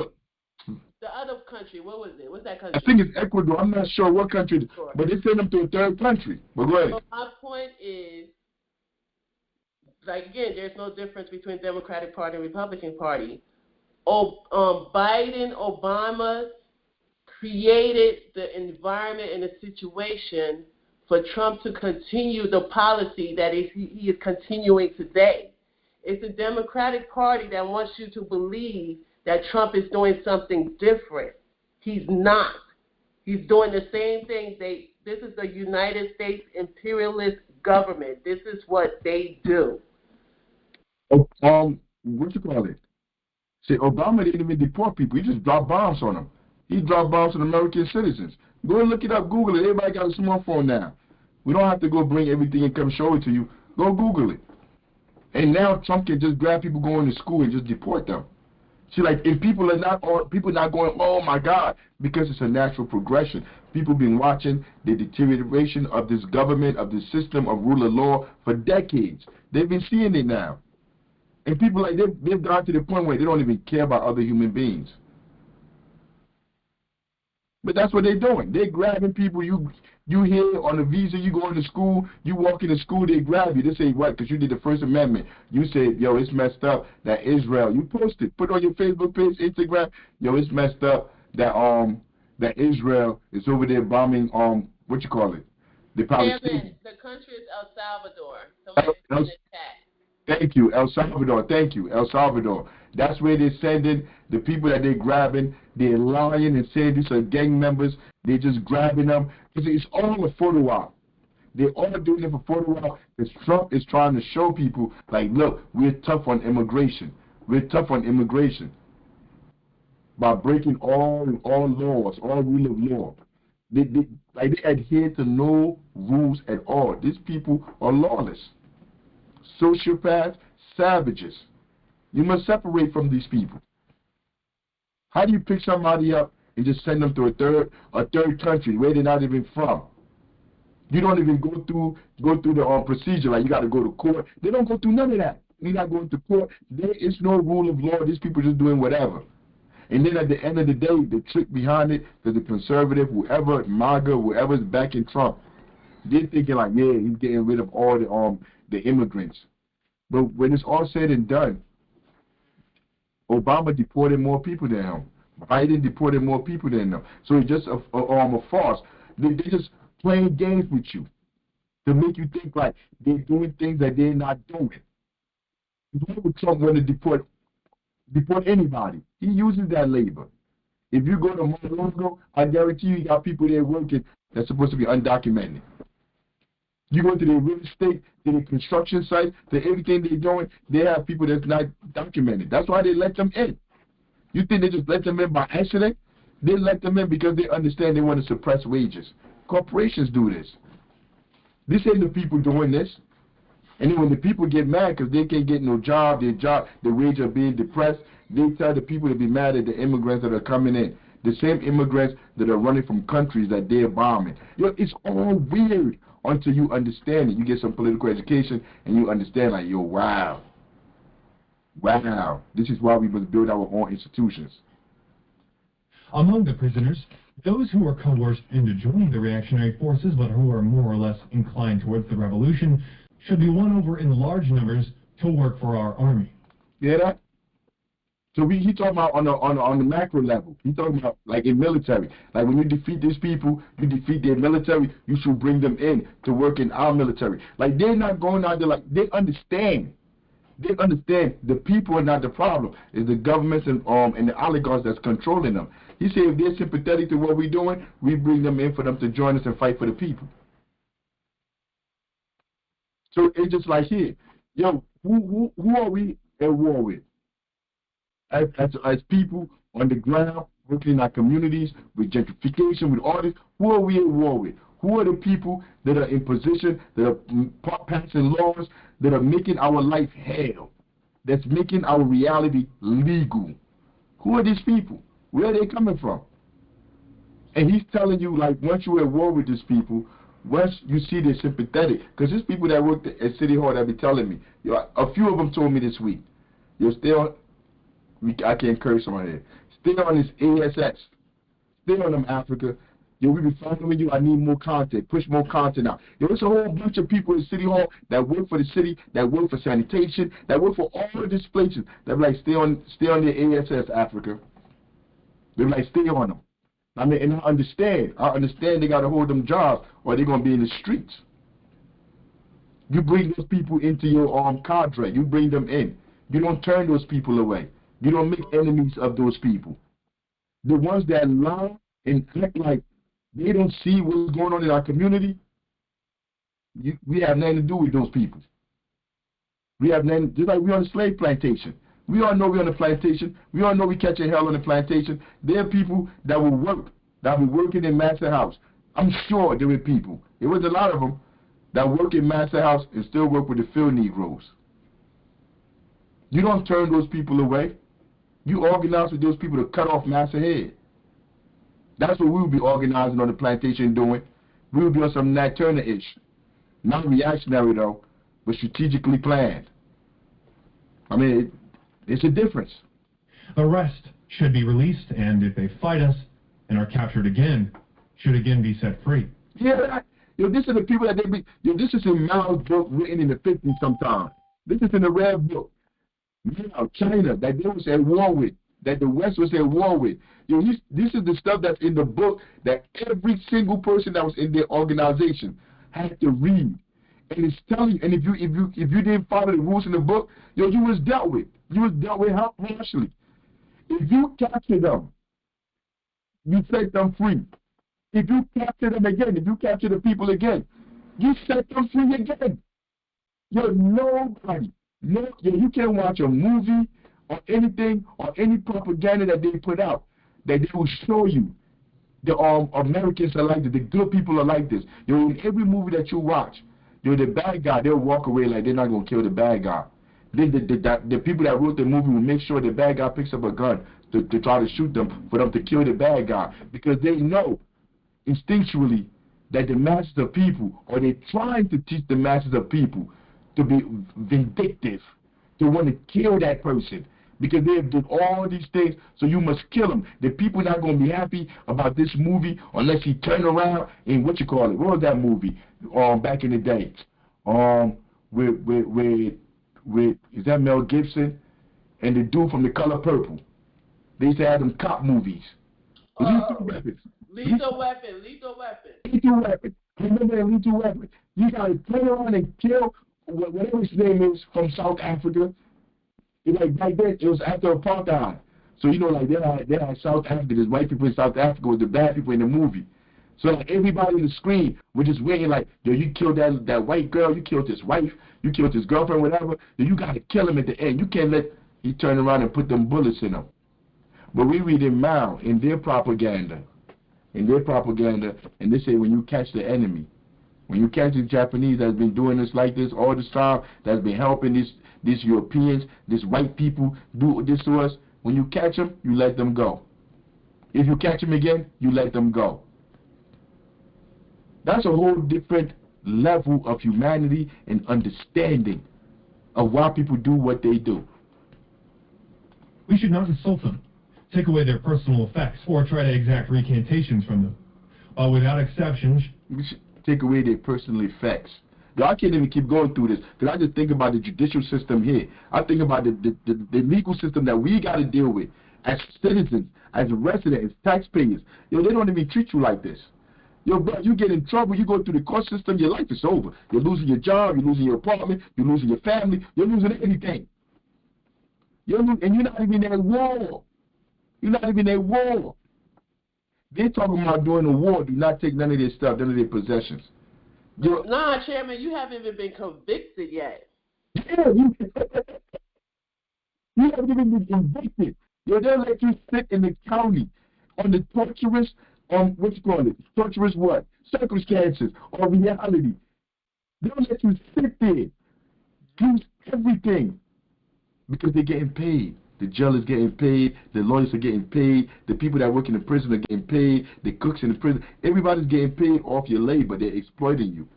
The other country, what was it? What's that country? I think it's Ecuador. I'm not sure what country, but they send them to a third country. But go ahead. So my point is, like, again, there's no difference between Democratic Party and Republican Party. Biden, Obama created the environment and the situation for Trump to continue the policy that he is continuing today. It's the Democratic Party that wants you to believe that Trump is doing something different. He's not. He's doing the same thing. This is the United States imperialist government. This is what they do. What you call it? See, Obama didn't even deport people. He just dropped bombs on them. He dropped bombs on American citizens. Go and look it up. Google it. Everybody got a smartphone now. We don't have to go bring everything and come show it to you. Go Google it. And now Trump can just grab people going to school and just deport them. See, like, if people are not going, oh my God, because it's a natural progression. People been watching the deterioration of this government, of this system of rule of law for decades. They've been seeing it now. And people, like, they've gone to the point where they don't even care about other human beings. But that's what they're doing. They're grabbing people. You here on a visa, you going to school, you walk into school, they grab you. They say, what? Because you did the First Amendment. You say, yo, it's messed up that Israel. You post it. Put it on your Facebook page, Instagram. Yo, it's messed up that Israel is over there bombing, what you call it? The Palestinians. The country is El Salvador. Somebody in the chat. Thank you, El Salvador. Thank you, El Salvador. That's where they're sending the people that they're grabbing. They're lying and saying these are gang members. They're just grabbing them. It's all a photo op. They're all doing it for photo op because Trump is trying to show people, like, look, we're tough on immigration. We're tough on immigration by breaking all laws, all rule of law. They adhere to no rules at all. These people are lawless. Sociopaths, savages. You must separate from these people. How do you pick somebody up and just send them to a third country where they're not even from? You don't even go through the procedure, like you got to go to court. They don't go through none of that. You're not going to court. There is no rule of law. These people just doing whatever. And then at the end of the day, the trick behind it is the conservative, whoever, MAGA, whoever's backing Trump, they're thinking like, yeah, he's getting rid of all the immigrants. But when it's all said and done, Obama deported more people than him. Biden deported more people than them. So it's just a farce. They're just playing games with you to make you think like they're doing things that they're not doing. Why would Trump want to deport anybody? He uses that labor. If you go to Mar-a-Lago, I guarantee you got people there working that's supposed to be undocumented. You go to the real estate, to the construction site, to everything they're doing, they have people that's not documented. That's why they let them in. You think they just let them in by accident? They let them in because they understand they want to suppress wages. Corporations do this. This ain't the people doing this. And then when the people get mad because they can't get no job, their wages are being depressed, they tell the people to be mad at the immigrants that are coming in. The same immigrants that are running from countries that they're bombing. Yo, it's all weird until you understand it. You get some political education and you understand like, yo, wow. This is why we must build our own institutions. Among the prisoners, those who were coerced into joining the reactionary forces but who are more or less inclined towards the revolution should be won over in large numbers to work for our army. Yeah, that? So he talking about on the macro level. He talking about like in military. Like when you defeat these people, you defeat their military, you should bring them in to work in our military. Like they're not going out there, like they understand. They understand the people are not the problem. It's the governments and the oligarchs that's controlling them. He said if they're sympathetic to what we're doing, we bring them in for them to join us and fight for the people. So it's just like here, yo, who are we at war with? As people on the ground, working in our communities, with gentrification, with all this, who are we at war with? Who are the people that are in position, that are passing laws, that are making our life hell, that's making our reality legal? Who are these people? Where are they coming from? And he's telling you, like, once you're at war with these people, once you see they're sympathetic, because there's people that work at City Hall that be telling me, a few of them told me this week, stay on, I can't curse on here, stay on this ASS, stay on them, Africa. We be following you. I need more content. Push more content out. There's a whole bunch of people in City Hall that work for the city, that work for sanitation, that work for all of these places. That be like, stay on the ASS, Africa. They be like, stay on them. I mean, and I understand they got to hold them jobs or they're going to be in the streets. You bring those people into your cadre. You bring them in. You don't turn those people away. You don't make enemies of those people. The ones that lie and act like they don't see what's going on in our community, we have nothing to do with those people. We have nothing, just like we're on a slave plantation. We all know we're on a plantation. We all know we catching hell on the plantation. There are people that will work, that will be working in Master House. I'm sure there were people. There was a lot of them that work in Master House and still work with the field Negroes. You don't turn those people away. You organize with those people to cut off Master Head. That's what we will be organizing on the plantation doing. We will be on some Nat Turner-ish. Not reactionary, though, but strategically planned. I mean, it's a difference. The rest should be released, and if they fight us and are captured again, should again be set free. Yeah, this is the people that they be. This is in Mao's book written in the 50s sometime. This is in the Red Book. Mao, China, that they was at war with, that the West was at war with. This is the stuff that's in the book that every single person that was in their organization had to read. And it's telling you, and if you didn't follow the rules in the book, you was dealt with. You was dealt with harshly. If you capture them, you set them free. If you capture them again, if you capture the people again, you set them free again. Nobody. No, you can't watch a movie or anything or any propaganda that they put out that they will show you the Americans are like this, the good people are like this. In every movie that you watch, the bad guy, they'll walk away like they're not going to kill the bad guy. Then the people that wrote the movie will make sure the bad guy picks up a gun to try to shoot them, for them to kill the bad guy, because they know instinctually that the masses of people, or they're trying to teach the masses of people to be vindictive, to want to kill that person, because they have done all these things, so you must kill them. The people not going to be happy about this movie unless he turn around and what was that movie back in the day? With is that Mel Gibson and the dude from The Color Purple? They used to have them cop movies. Lethal Weapon. Lethal Weapon. I remember that Lethal Weapon. You got to turn around and kill whatever his name is from South Africa. Like back then, it was after apartheid. So like they had South Africa. There's white people in South Africa with the bad people in the movie. So like everybody on the screen was just waiting like, you killed that white girl, you killed his wife, you killed his girlfriend, whatever. You got to kill him at the end. You can't let he turn around and put them bullets in him. But we read in Mao, in their propaganda, and they say when you catch the enemy, when you catch the Japanese that's been doing this like this all this time, that's been helping these Europeans, these white people do this to us, when you catch them, you let them go. If you catch them again, you let them go. That's a whole different level of humanity and understanding of why people do what they do. We should not insult them, take away their personal effects, or try to exact recantations from them. Without exceptions, we should take away their personal effects. I can't even keep going through this, because I just think about the judicial system here. I think about the legal system that we got to deal with as citizens, as residents, as taxpayers. They don't even treat you like this. Bro, you get in trouble, you go through the court system, your life is over. You're losing your job, you're losing your apartment, you're losing your family, you're losing anything. And you're not even at war. You're not even at war. They're talking about doing a war, do not take none of their stuff, none of their possessions. Nah, Chairman, you haven't even been convicted yet. Yeah, you haven't even been convicted. They'll let you sit in the county on the torturous, what you call it? Torturous what? Circumstances or reality. They'll let you sit there, do everything because they're getting paid. The jail is getting paid. The lawyers are getting paid. The people that work in the prison are getting paid. The cooks in the prison. Everybody's getting paid off your labor. They're exploiting you.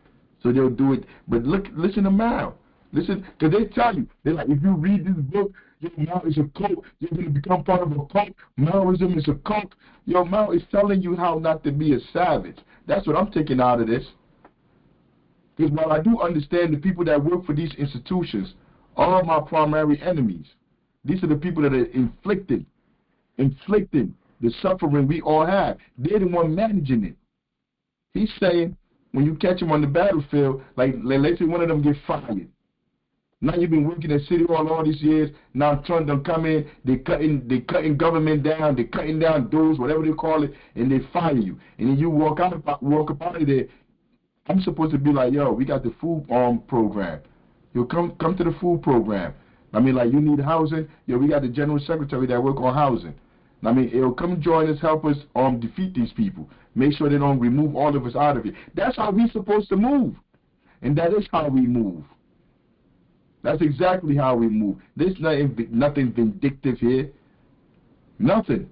So they'll do it. But listen to Mao. Listen, because they tell you, they're like, if you read this book, your Mao is a cult. You're going to become part of a cult. Maoism is a cult. Your Mao is telling you how not to be a savage. That's what I'm taking out of this. Because while I do understand the people that work for these institutions are my primary enemies, these are the people that are inflicting the suffering we all have. They're the one managing it. He's saying, when you catch them on the battlefield, like let's say one of them get fired. Now you've been working at City Hall all these years. Now Trump done come in, they cutting government down, they cutting down doors, whatever they call it, and they fire you. And then you walk up out of there. I'm supposed to be like, yo, we got the food program. Yo, come to the food program. I mean, like, you need housing. Yo, we got the general secretary that work on housing. I mean, it'll come join us, help us defeat these people. Make sure they don't remove all of us out of it. That's how we're supposed to move. And that is how we move. That's exactly how we move. There's nothing vindictive here. Nothing.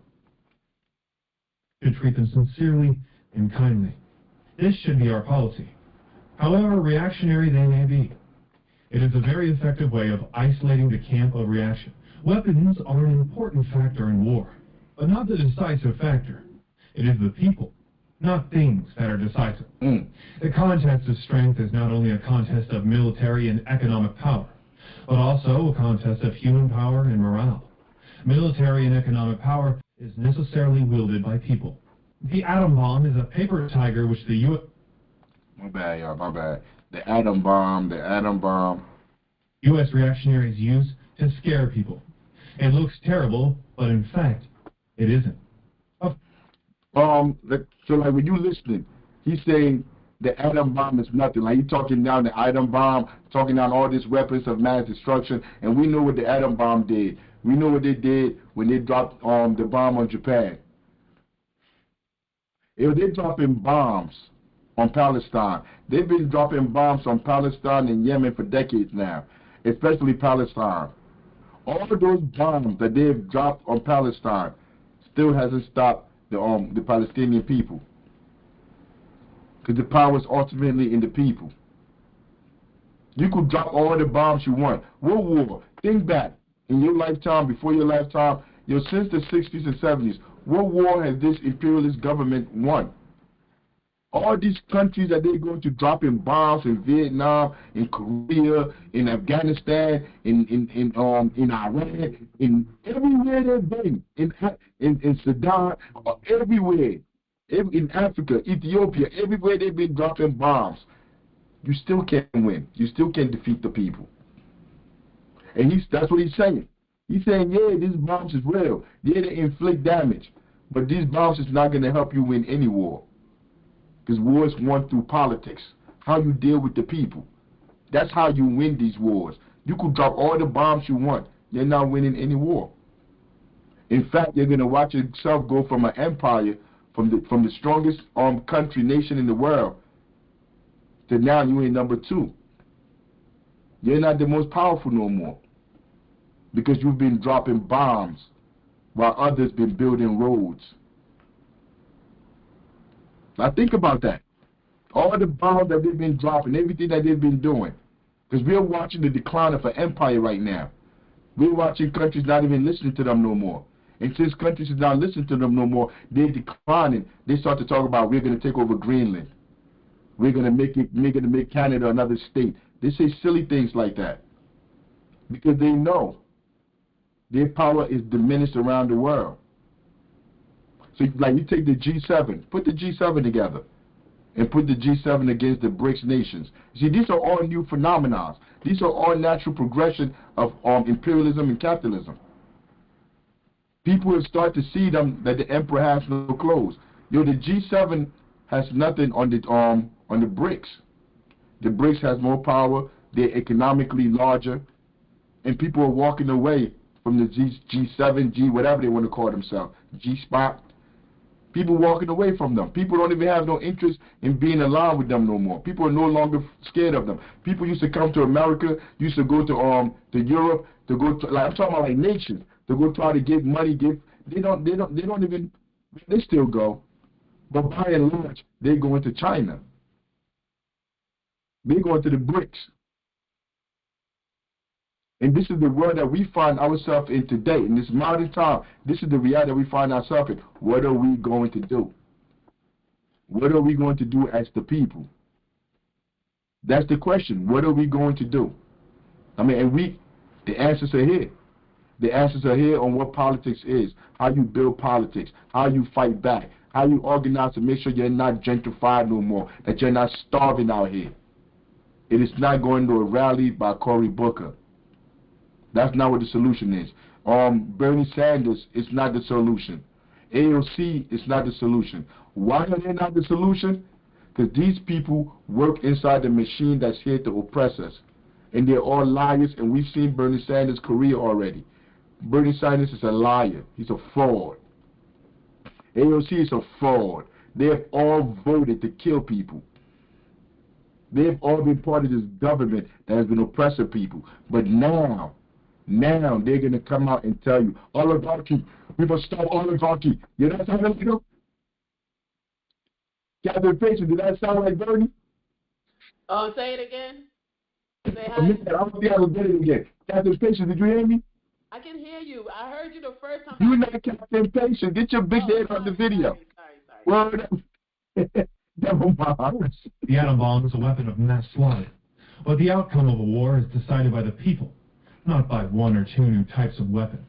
To treat them sincerely and kindly. This should be our policy. However reactionary they may be. It is a very effective way of isolating the camp of reaction. Weapons are an important factor in war, but not the decisive factor. It is the people, not things, that are decisive. The contest of strength is not only a contest of military and economic power, but also a contest of human power and morale. Military and economic power is necessarily wielded by people. The atom bomb is a paper tiger which the U.S. My bad, y'all, my bad. The atom bomb. U.S. reactionaries use to scare people. It looks terrible, but in fact, it isn't. So like when you listening, he's saying the atom bomb is nothing. Like he's talking down the atom bomb, talking down all these weapons of mass destruction, and we know what the atom bomb did. We know what they did when they dropped the bomb on Japan. They're dropping bombs on Palestine. They've been dropping bombs on Palestine and Yemen for decades now, especially Palestine. All of those bombs that they've dropped on Palestine still hasn't stopped the Palestinian people. Because the power is ultimately in the people. You could drop all the bombs you want. World War, think back. In your lifetime, before your lifetime, since the 60s and 70s, what war has this imperialist government won? All these countries that they're going to drop in bombs in Vietnam, in Korea, in Afghanistan, in Iran, in everywhere they've been, in Sudan, everywhere, in Africa, Ethiopia, everywhere they've been dropping bombs. You still can't win. You still can't defeat the people. And that's what he's saying. He's saying, yeah, these bombs is real. Yeah, they inflict damage. But these bombs is not going to help you win any war. Because wars won through politics. How you deal with the people. That's how you win these wars. You could drop all the bombs you want. You're not winning any war. In fact, you're going to watch yourself go from an empire, from the strongest nation in the world, to now you in number 2. You're not the most powerful no more. Because you've been dropping bombs while others been building roads. Now think about that. All the bombs that they've been dropping, everything that they've been doing. Because we're watching the decline of an empire right now. We're watching countries not even listening to them no more. And since countries are not listening to them no more, they're declining. They start to talk about we're going to take over Greenland. We're going to make Canada another state. They say silly things like that. Because they know their power is diminished around the world. So like you take the G7, put the G7 together, and put the G7 against the BRICS nations. See, these are all new phenomena. These are all natural progression of imperialism and capitalism. People will start to see them that the emperor has no clothes. The G7 has nothing on the BRICS. The BRICS has more power. They're economically larger. And people are walking away from the G7, G whatever they want to call themselves, G-spot. People walking away from them. People don't even have no interest in being aligned with them no more. People are no longer scared of them. People used to come to America, used to go to Europe, to go to, like, I'm talking about like nations, to go try to give money, they don't even, they still go. But by and large, they go into China. They go into the BRICS. And this is the world that we find ourselves in today. In this modern time, this is the reality that we find ourselves in. What are we going to do? What are we going to do as the people? That's the question. What are we going to do? I mean, and the answers are here. The answers are here on what politics is, how you build politics, how you fight back, how you organize to make sure you're not gentrified no more, that you're not starving out here. It is not going to a rally by Cory Booker. That's not what the solution is. Bernie Sanders is not the solution. AOC is not the solution. Why are they not the solution? Because these people work inside the machine that's here to oppress us. And they're all liars, and we've seen Bernie Sanders' career already. Bernie Sanders is a liar. He's a fraud. AOC is a fraud. They have all voted to kill people. They have all been part of this government that has been oppressing people. But now they're going to come out and tell you, oligarchy, we must stop oligarchy. You know what I'm saying? Captain Patient, did that sound like Bernie? Say it again. Say hi. I don't think I will get it again. Captain Patient, did you hear me? I can hear you. I heard you the first time. You're not Captain Patient. Get your big head on the video. Sorry. Never mind. The atom bomb is a weapon of mass slaughter. But the outcome of a war is decided by the people, not by one or two new types of weapon.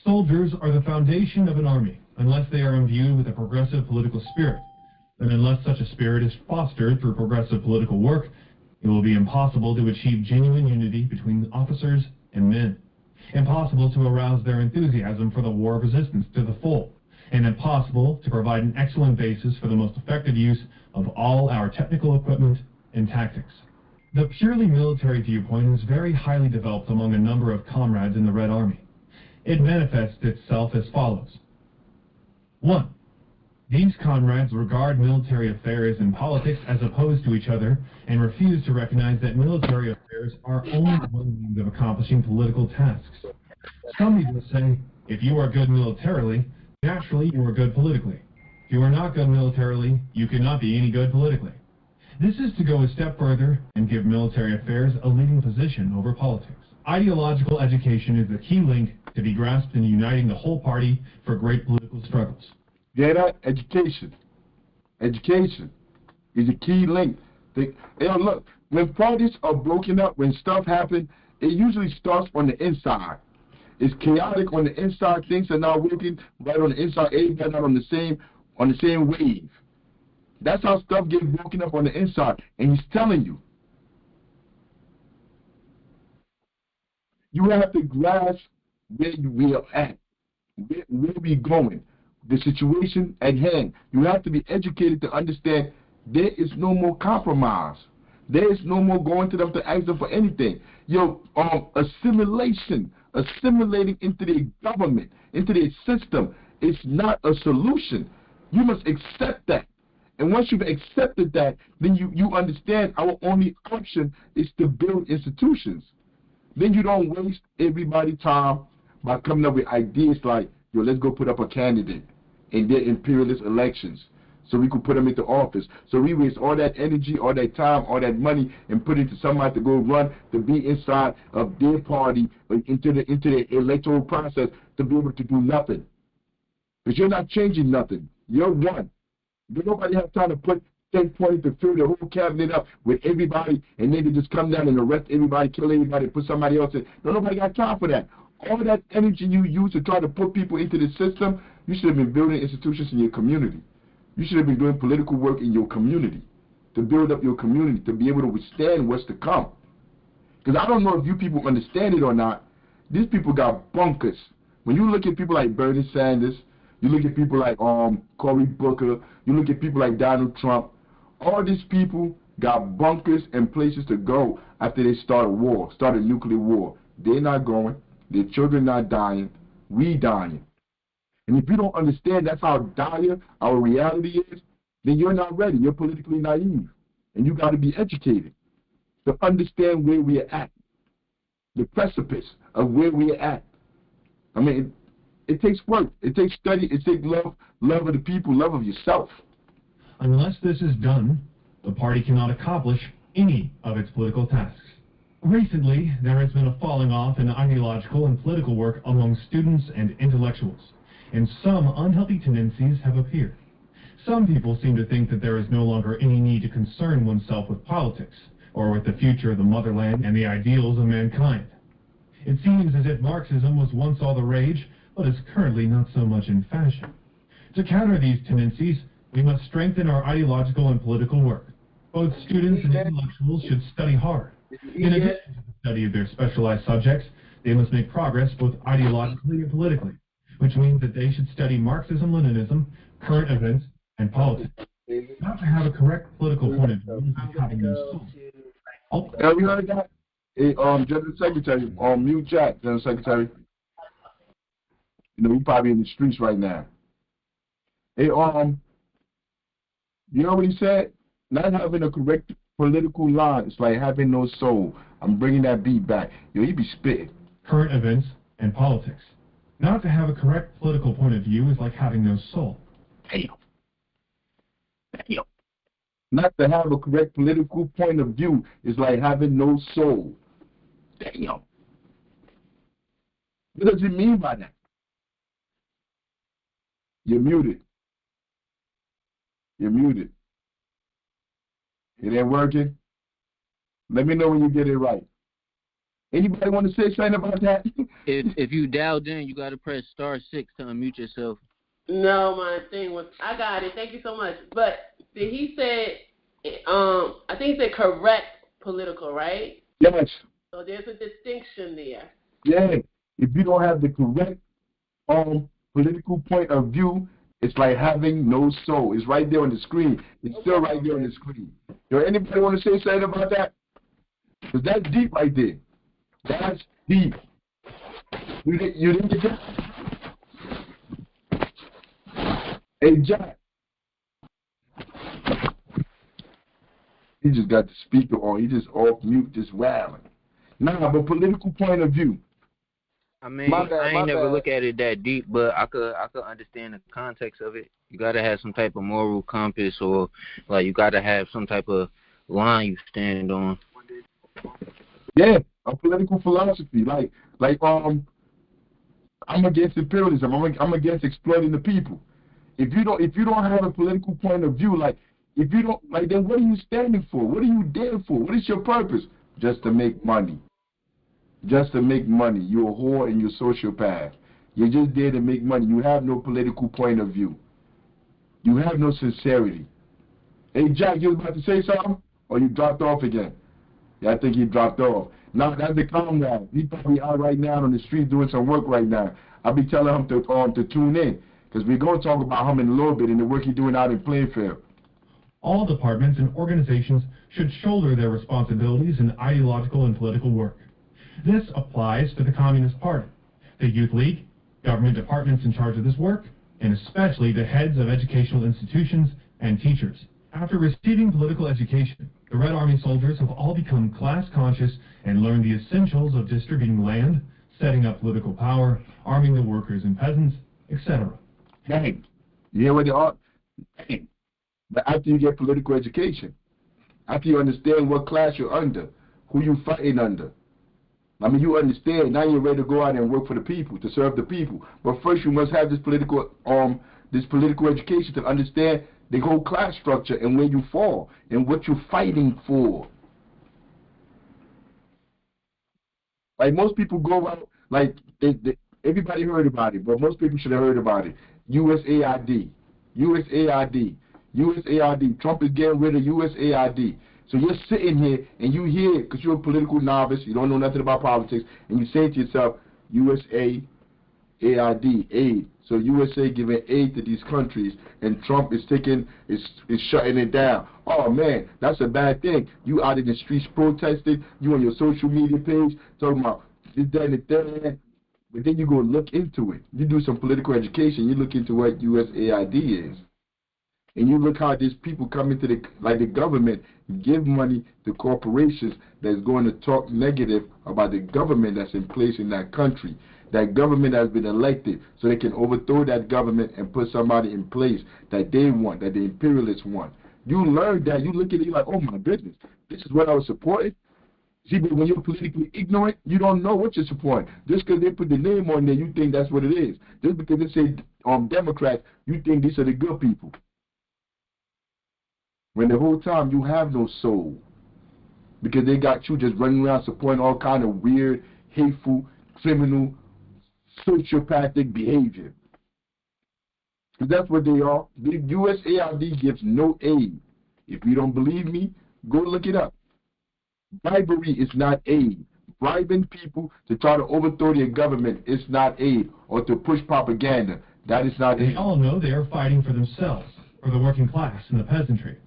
Soldiers are the foundation of an army, unless they are imbued with a progressive political spirit. And unless such a spirit is fostered through progressive political work, it will be impossible to achieve genuine unity between officers and men. Impossible to arouse their enthusiasm for the war of resistance to the full, and impossible to provide an excellent basis for the most effective use of all our technical equipment and tactics. The purely military viewpoint is very highly developed among a number of comrades in the Red Army. It manifests itself as follows. 1. These comrades regard military affairs and politics as opposed to each other and refuse to recognize that military affairs are only one means of accomplishing political tasks. Some even say, if you are good militarily, naturally you are good politically. If you are not good militarily, you cannot be any good politically. This is to go a step further and give military affairs a leading position over politics. Ideological education is the key link to be grasped in uniting the whole party for great political struggles. Get that? Education. Education is a key link. Look, when parties are broken up, when stuff happens, it usually starts on the inside. It's chaotic on the inside. Things are not working right on the inside. Everybody not on the same wave. That's how stuff gets broken up on the inside. And he's telling you. You have to grasp where we are at, where we're going, the situation at hand. You have to be educated to understand there is no more compromise. There is no more going to them to ask them for anything. Assimilating into their government, into their system, is not a solution. You must accept that. And once you've accepted that, then you understand our only option is to build institutions. Then you don't waste everybody's time by coming up with ideas like, let's go put up a candidate in their imperialist elections so we could put them into office. So we waste all that energy, all that time, all that money and put it into somebody to go run, to be inside of their party, into the electoral process to be able to do nothing. Because you're not changing nothing. You're one. Nobody has time to put 10, 20 to fill the whole cabinet up with everybody, and then they just come down and arrest everybody, kill everybody, put somebody else in. Nobody got time for that. All that energy you use to try to put people into the system, you should have been building institutions in your community. You should have been doing political work in your community to build up your community, to be able to withstand what's to come. Because I don't know if you people understand it or not, these people got bunkers. When you look at people like Bernie Sanders, you look at people like Cory Booker, you look at people like Donald Trump, all these people got bunkers and places to go after they start a war, start a nuclear war. They're not going. Their children not dying. We dying. And if you don't understand that's how dire our reality is, then you're not ready. You're politically naive. And you got to be educated to understand where we're at, the precipice of where we're at. I mean, it takes work. It takes study. It takes love of the people, love of yourself. Unless this is done, the party cannot accomplish any of its political tasks. Recently, there has been a falling off in ideological and political work among students and intellectuals, and some unhealthy tendencies have appeared. Some people seem to think that there is no longer any need to concern oneself with politics, or with the future of the motherland and the ideals of mankind. It seems as if Marxism was once all the rage, but is currently not so much in fashion. To counter these tendencies, we must strengthen our ideological and political work. Both students and intellectuals should study hard. In addition to the study of their specialized subjects, they must make progress both ideologically and politically, which means that they should study Marxism-Leninism, current events, and politics. Not to have a correct political point of view is like having no soul. Have you heard that? Hey, General Secretary, mute Jack, General Secretary. You know, you probably in the streets right now. Hey, you know what he said? Not having a correct political line, it's like having no soul. I'm bringing that beat back. Yo, he be spitting. Current events and politics. Not to have a correct political point of view is like having no soul. Damn. Damn. Not to have a correct political point of view is like having no soul. Damn. What does it mean by that? You're muted. You're muted. It ain't working? Let me know when you get it right. Anybody want to say something about that? If you dialed in, you got to press *6 to unmute yourself. No, my thing was, I got it. Thank you so much. But did he say, I think he said correct political, right? Yes. So there's a distinction there. Yeah. If you don't have the correct political point of view, it's like having no soul. It's right there on the screen. It's still right there on the screen. Yo, anybody want to say something about that? Because that's deep right there. That's deep. You didn't get that? Hey, Jack. He just got the speaker on. He just off mute, just wailing. Nah, but political point of view. I mean, I ain't never look at it that deep, but I could understand the context of it. You gotta have some type of moral compass, or like you gotta have some type of line you stand on. Yeah, a political philosophy. Like I'm against imperialism. I'm against exploiting the people. If you don't have a political point of view, like if you don't, like, then what are you standing for? What are you there for? What is your purpose? Just to make money. Just to make money. You're a whore and you're a sociopath. You're just there to make money. You have no political point of view. You have no sincerity. Hey, Jack, you was about to say something? Or you dropped off again? Yeah, I think he dropped off. Now, that's the comrade. He's probably out right now on the street doing some work right now. I'll be telling him to tune in, because we're going to talk about him in a little bit and the work he's doing out in Plainfield. All departments and organizations should shoulder their responsibilities in ideological and political work. This applies to the Communist Party, the Youth League, government departments in charge of this work, and especially the heads of educational institutions and teachers. After receiving political education, the Red Army soldiers have all become class conscious and learned the essentials of distributing land, setting up political power, arming the workers and peasants, etc. Dang. You hear what they are? Dang. But after you get political education, after you understand what class you're under, who you're fighting under, I mean, you understand, now you're ready to go out and work for the people, to serve the people. But first you must have this political education to understand the whole class structure and where you fall and what you're fighting for. Like, most people go out, like, everybody heard about it, but most people should have heard about it. USAID. Trump is getting rid of USAID. So you're sitting here and you hear, because you're a political novice, you don't know nothing about politics, and you say to yourself, USAID. aid. So USA giving aid to these countries, and Trump is shutting it down. Oh man, that's a bad thing. You out in the streets protesting, you on your social media page talking about this, that, and the third. But then you go look into it. You do some political education. You look into what USAID is. And you look how these people come into the government, give money to corporations that's going to talk negative about the government that's in place in that country. That government has been elected so they can overthrow that government and put somebody in place that they want, that the imperialists want. You learn that. You look at it, you're like, oh my goodness, this is what I was supporting. See, but when you're politically ignorant, you don't know what you're supporting. Just because they put the name on there, you think that's what it is. Just because they say Democrats, you think these are the good people. When the whole time you have no soul. Because they got you just running around supporting all kind of weird, hateful, criminal, sociopathic behavior. Because that's what they are. The USAID gives no aid. If you don't believe me, go look it up. Bribery is not aid. Bribing people to try to overthrow their government is not aid, or to push propaganda. That is not aid. They all know they are fighting for themselves, for the working class and the peasantry.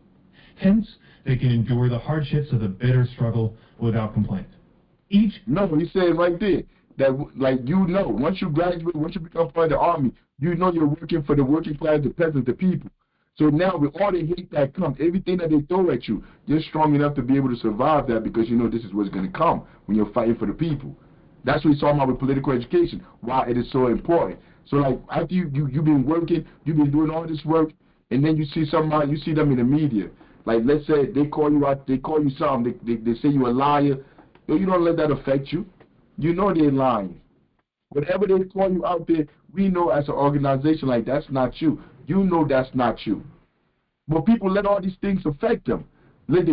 Hence, they can endure the hardships of the bitter struggle without complaint. No, he said right there that, like, once you graduate, once you become part of the army, you know you're working for the working class, the peasants, the people. So now with all the hate that comes, everything that they throw at you, you're strong enough to be able to survive that because you know this is what's going to come when you're fighting for the people. That's what he's talking about with political education, why it is so important. So like after you've been working, you've been doing all this work, and then you see somebody, you see them in the media. Like let's say they call you out, they call you something, they say you're a liar. You don't let that affect you. You know they're lying. Whatever they call you out there, we know as an organization, like that's not you. You know that's not you. But people let all these things affect them. Your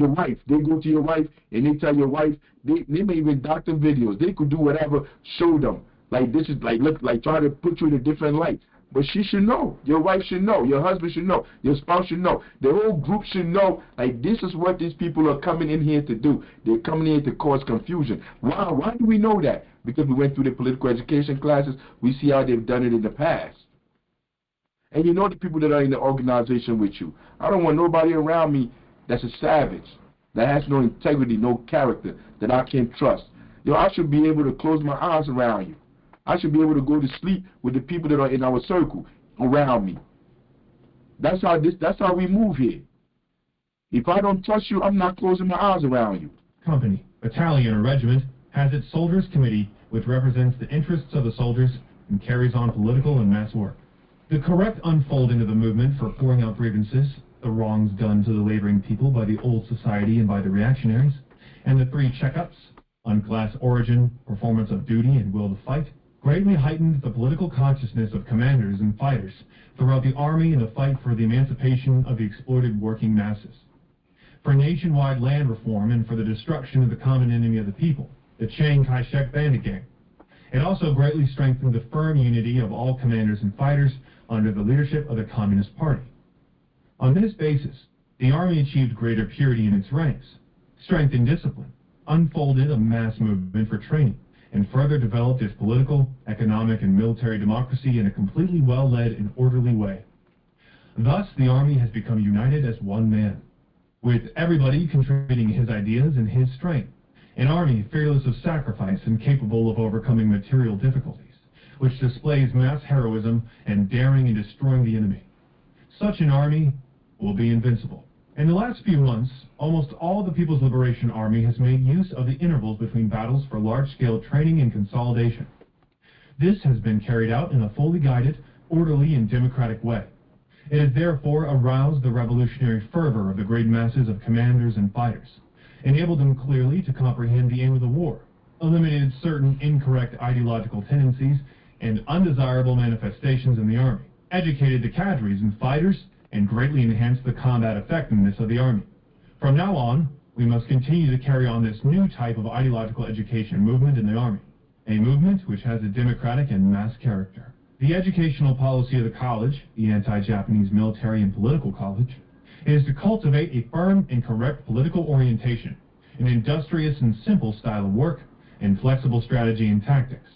wife, they go to your wife and they tell your wife, they may even doctor videos. They could do whatever, show them. Like this is like look like try to put you in a different light. But she should know. Your wife should know. Your husband should know. Your spouse should know. The whole group should know. Like this is what these people are coming in here to do. They're coming in to cause confusion. Why? Why do we know that? Because we went through the political education classes. We see how they've done it in the past. And you know the people that are in the organization with you. I don't want nobody around me that's a savage, that has no integrity, no character, that I can't trust. I should be able to close my eyes around you. I should be able to go to sleep with the people that are in our circle around me. That's how we move here. If I don't trust you, I'm not closing my eyes around you. Company, battalion, or regiment has its soldiers committee, which represents the interests of the soldiers and carries on political and mass work. The correct unfolding of the movement for pouring out grievances, the wrongs done to the laboring people by the old society and by the reactionaries, and the 3 checkups on class origin, performance of duty, and will to fight, greatly heightened the political consciousness of commanders and fighters throughout the army in the fight for the emancipation of the exploited working masses, for nationwide land reform, and for the destruction of the common enemy of the people, the Chiang Kai-shek bandit gang. It also greatly strengthened the firm unity of all commanders and fighters under the leadership of the Communist Party. On this basis, the Army achieved greater purity in its ranks, strengthened discipline, unfolded a mass movement for training, and further developed its political, economic, and military democracy in a completely well-led and orderly way. Thus, the Army has become united as one man, with everybody contributing his ideas and his strength. An army fearless of sacrifice and capable of overcoming material difficulties, which displays mass heroism and daring in destroying the enemy. Such an army will be invincible. In the last few months, almost all the People's Liberation Army has made use of the intervals between battles for large-scale training and consolidation. This has been carried out in a fully guided, orderly, and democratic way. It has therefore aroused the revolutionary fervor of the great masses of commanders and fighters, enabled them clearly to comprehend the aim of the war, eliminated certain incorrect ideological tendencies and undesirable manifestations in the Army, educated the cadres and fighters, and greatly enhanced the combat effectiveness of the Army. From now on, we must continue to carry on this new type of ideological education movement in the Army, a movement which has a democratic and mass character. The educational policy of the college, the anti-Japanese military and political college, is to cultivate a firm and correct political orientation, an industrious and simple style of work, and flexible strategy and tactics.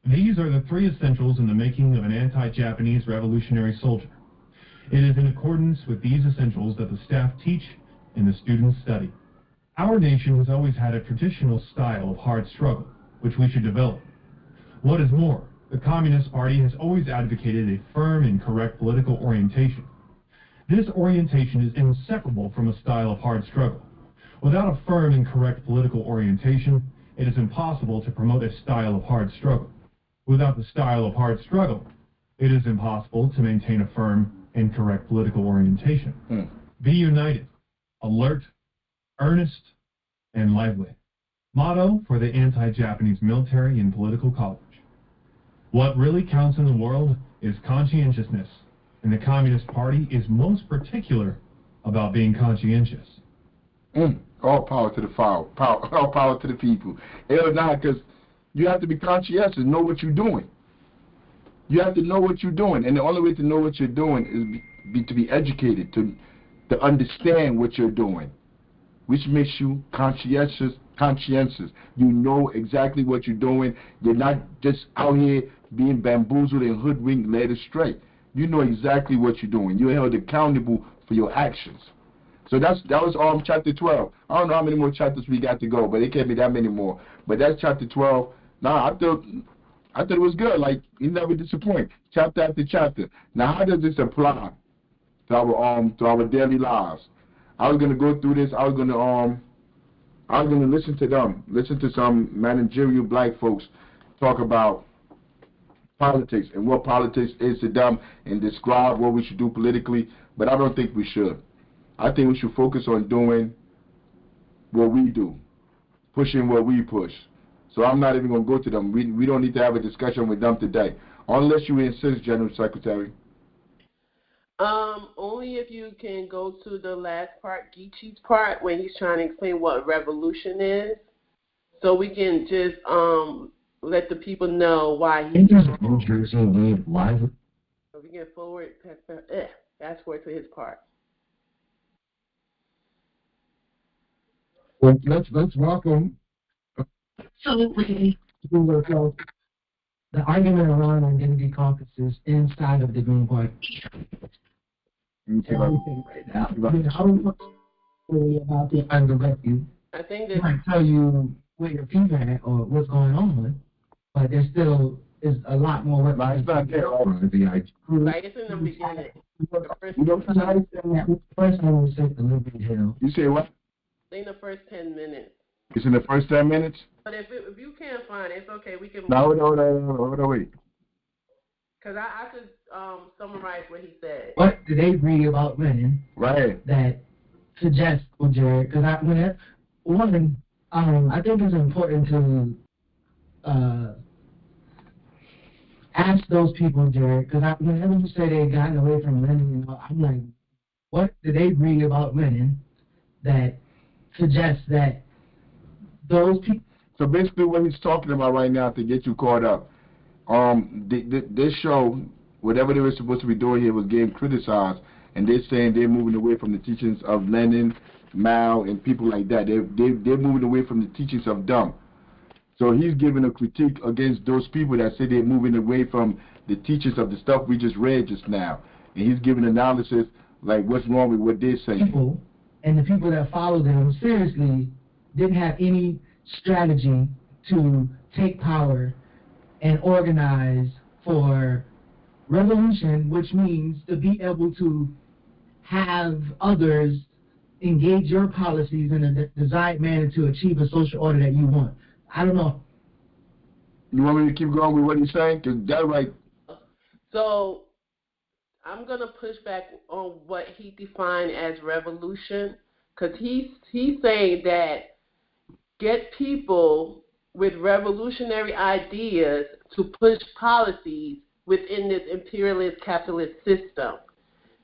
These are the three essentials in the making of an anti-Japanese revolutionary soldier. It is in accordance with these essentials that the staff teach and the students study. Our nation has always had a traditional style of hard struggle, which we should develop. What is more, the Communist Party has always advocated a firm and correct political orientation. This orientation is inseparable from a style of hard struggle. Without a firm and correct political orientation, it is impossible to promote a style of hard struggle. Without the style of hard struggle, it is impossible to maintain a firm and correct political orientation. Be united, alert, earnest, and lively. Motto for the anti-Japanese military and political college. What really counts in the world is conscientiousness, and the Communist Party is most particular about being conscientious. All power to the all power to the people. Because you have to be conscientious, know what you're doing. You have to know what you're doing, and the only way to know what you're doing is to be educated, to understand what you're doing, which makes you conscientious. You know exactly what you're doing. You're not just out here being bamboozled and hoodwinked, led astray. You know exactly what you're doing. You're held accountable for your actions. So that was chapter 12. I don't know how many more chapters we got to go, but it can't be that many more. But that's chapter 12. Now I thought it was good. Like, he never disappoint. Chapter after chapter. Now, how does this apply to our daily lives? I was gonna go through this. I was gonna listen to them, listen to some managerial black folks talk about politics and what politics is to them and describe what we should do politically. But I don't think we should. I think we should focus on doing what we do, pushing what we push. So I'm not even going to go to them. We don't need to have a discussion with them today. Unless you insist, General Secretary. Only if you can go to the last part, Geechee's part, when he's trying to explain what revolution is. So we can just let the people know why he's so we can fast forward to his part. Well, let's welcome. Absolutely. The argument around identity caucuses inside of the Green Party. Everything right now. I don't know really about the underrepresented. I think I might tell you where your feet at or what's going on, but there still is a lot more work. It's not there. Like, it's in the beginning. First, I will say the Liberty Hill. You say what? In the first 10 minutes. It's in the first 10 minutes? But if you can't find it, it's okay. We can. No, wait. Because I could summarize what he said. What did they agree about Lenin? Right. That suggests, Jared, because I think it's important to ask those people, Jared, because whenever you say they've gotten away from Lenin, I'm like, what did they agree about Lenin that suggests that those people? So basically what he's talking about right now, to get you caught up, this show, whatever they were supposed to be doing here, was getting criticized, and they're saying they're moving away from the teachings of Lenin, Mao, and people like that. They're moving away from the teachings of them. So he's giving a critique against those people that say they're moving away from the teachings of the stuff we just read just now. And he's giving analysis like what's wrong with what they're saying. People, and the people that follow them seriously didn't have any strategy to take power and organize for revolution, which means to be able to have others engage your policies in a desired manner to achieve a social order that you want. I don't know. You want me to keep going with what he's saying? Because that's right. So I'm going to push back on what he defined as revolution, because he's saying that get people with revolutionary ideas to push policies within this imperialist capitalist system.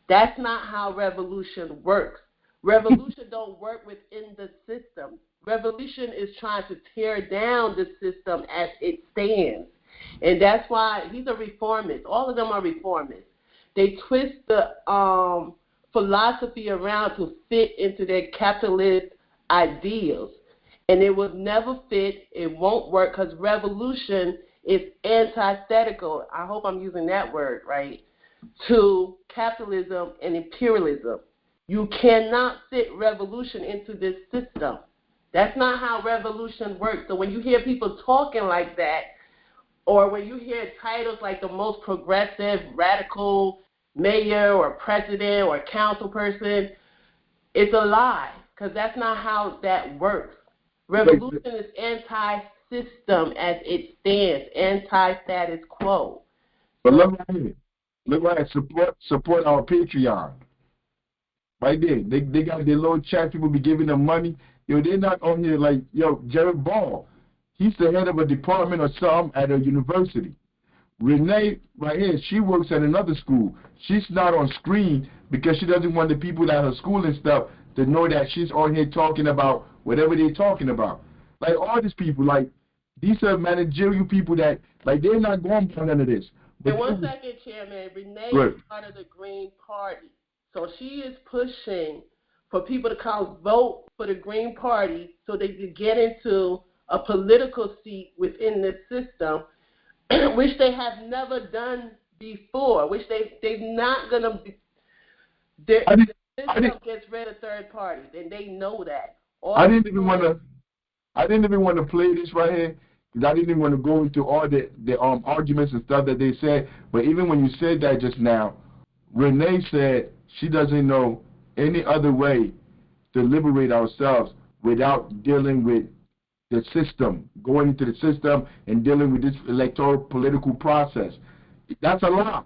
That's not how revolution works. Revolution don't work within the system. Revolution is trying to tear down the system as it stands. And that's why he's a reformist. All of them are reformists. They twist the philosophy around to fit into their capitalist ideals. And it will never fit. It won't work because revolution is antithetical. I hope I'm using that word right, to capitalism and imperialism. You cannot fit revolution into this system. That's not how revolution works. So when you hear people talking like that, or when you hear titles like the most progressive, radical mayor or president or council person, it's a lie, because that's not how that works. Revolution is anti-system as it stands, anti-status quo. But look right here. Look right here. Support our Patreon. Right there. They got their little chat. People be giving them money. Yo, they're not on here like, yo, Jared Ball. He's the head of a department or something at a university. Renee, right here, she works at another school. She's not on screen because she doesn't want the people at her school and stuff to know that she's on here talking about whatever they're talking about. Like all these people, like these are managerial people that, like, they're not going by none of this. But and 1 second, Chairman, Renee is part of the Green Party. So she is pushing for people to come vote for the Green Party so they can get into a political seat within this system, which they have never done before, which they're not going to be. The system gets rid of third parties, and they know that. I didn't even want to play this right here, because I didn't even want to go into all the arguments and stuff that they said. But even when you said that just now, Renee said she doesn't know any other way to liberate ourselves without dealing with the system, going into the system and dealing with this electoral political process. That's a lie.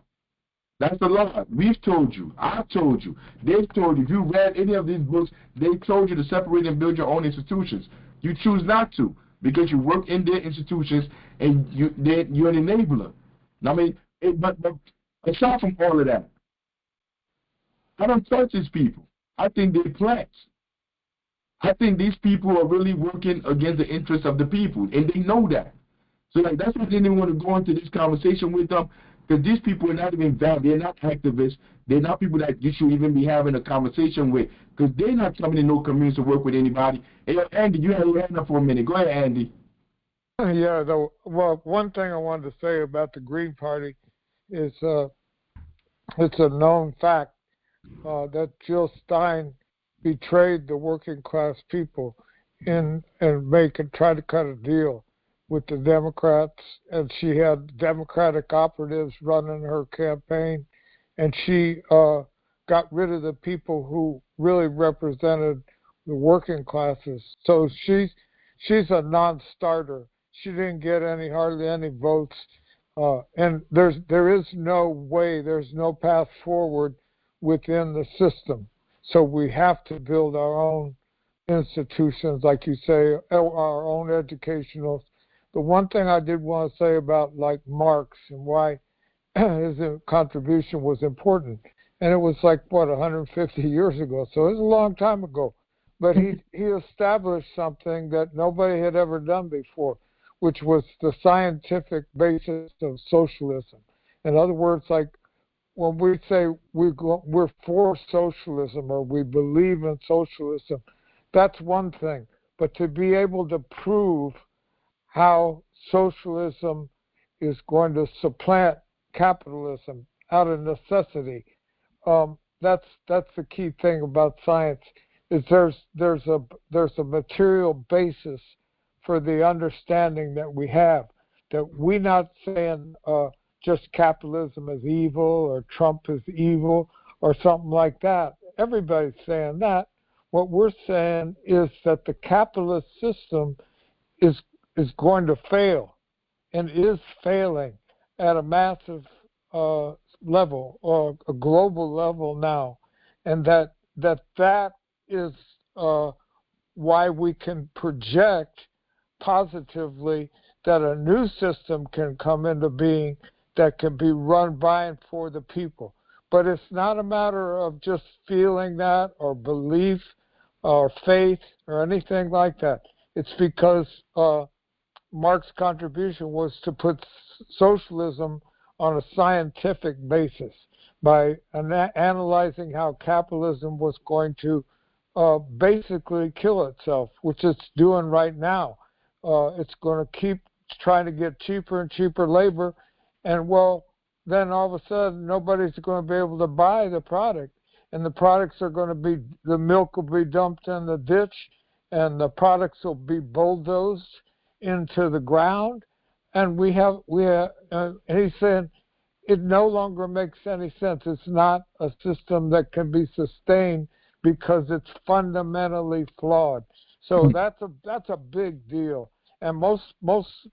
That's a lie. We've told you. I've told you. They've told you. If you read any of these books, they told you to separate and build your own institutions. You choose not to because you work in their institutions and you're an enabler. I mean, but aside from all of that, I don't touch these people. I think they're plants. I think these people are really working against the interests of the people, and they know that. So, like, that's why I didn't even want to go into this conversation with them, because these people are not even valid. They're not activists. They're not people that you should even be having a conversation with, because they're not coming in no communities to work with anybody. Hey, Andy, you had your hand up for a minute. Go ahead, Andy. Yeah, well, one thing I wanted to say about the Green Party is it's a known fact that Jill Stein betrayed the working class people and try to cut a deal with the Democrats, and she had Democratic operatives running her campaign, and she got rid of the people who really represented the working classes. So she's a non-starter. She didn't get hardly any votes, and there is no way, there's no path forward within the system. So we have to build our own institutions, like you say, our own educational. The one thing I did want to say about, like, Marx and why his contribution was important, and it was like, 150 years ago, so it was a long time ago. But he established something that nobody had ever done before, which was the scientific basis of socialism. In other words, like, when we say we're for socialism or we believe in socialism, that's one thing. But to be able to prove how socialism is going to supplant capitalism out of necessity, that's the key thing about science. Is there's a material basis for the understanding that we have, that we're not saying just capitalism is evil or Trump is evil or something like that. Everybody's saying that. What we're saying is that the capitalist system is going to fail and is failing at a massive level or a global level now, and that is why we can project positively that a new system can come into being that can be run by and for the people. But it's not a matter of just feeling that or belief or faith or anything like that. It's because Marx's contribution was to put socialism on a scientific basis by analyzing how capitalism was going to basically kill itself, which it's doing right now. It's going to keep trying to get cheaper and cheaper labor, and well, then all of a sudden nobody's going to be able to buy the product, and the products are going to be, the milk will be dumped in the ditch, and the products will be bulldozed into the ground, and and he's saying it no longer makes any sense. It's not a system that can be sustained because it's fundamentally flawed. So that's a big deal. And most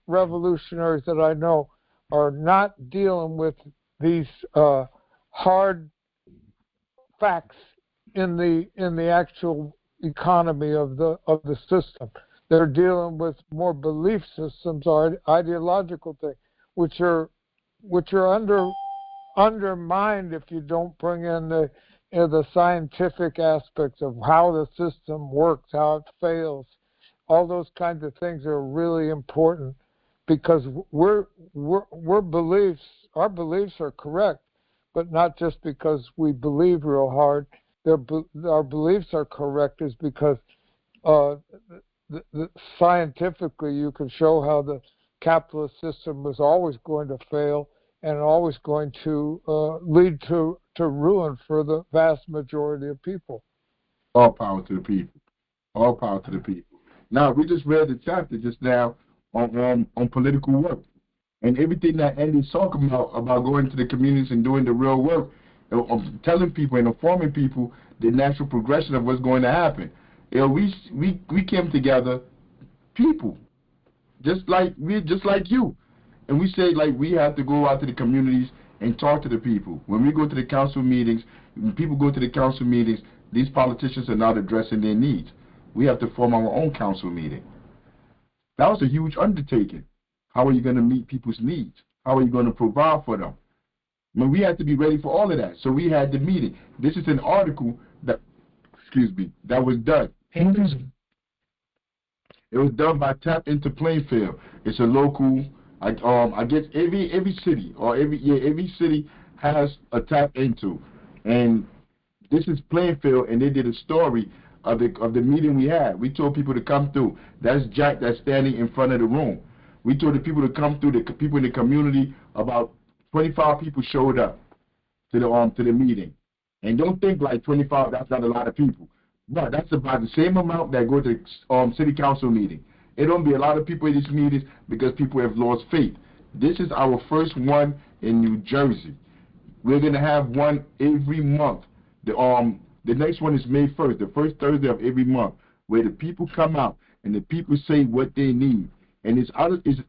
revolutionaries that I know are not dealing with these hard facts in the actual economy of the system. They're dealing with more belief systems or ideological things, which are undermined if you don't bring in the scientific aspects of how the system works, how it fails. All those kinds of things are really important because our beliefs are correct, but not just because we believe real hard. Our beliefs are correct is because scientifically you can show how the capitalist system was always going to fail and always going to lead to ruin for the vast majority of people. All power to the people. All power to the people. Now, we just read the chapter just now on political work. And everything that Andy's talking about going to the communities and doing the real work, telling people and informing people the natural progression of what's going to happen. You know, we came together, people, just like you. And we say, like, we have to go out to the communities and talk to the people. When we go to the council meetings, when people go to the council meetings, these politicians are not addressing their needs. We have to form our own council meeting. That was a huge undertaking. How are you going to meet people's needs? How are you going to provide for them? I mean, we had to be ready for all of that. So we had the meeting. This is an article that was done. It was done by Tap Into Plainfield. It's a local, I guess every city or every city has a Tap Into, and this is Plainfield, and they did a story of the meeting we had. We told people to come through. That's Jack that's standing in front of the room. We told the people to come through. The people in the community, about 25 people showed up to the meeting, and don't think like 25. That's not a lot of people. But that's about the same amount that go to city council meeting. It don't be a lot of people in these meetings because people have lost faith. This is our first one in New Jersey. We're gonna have one every month. The next one is May 1st, the first Thursday of every month, where the people come out and the people say what they need. And it's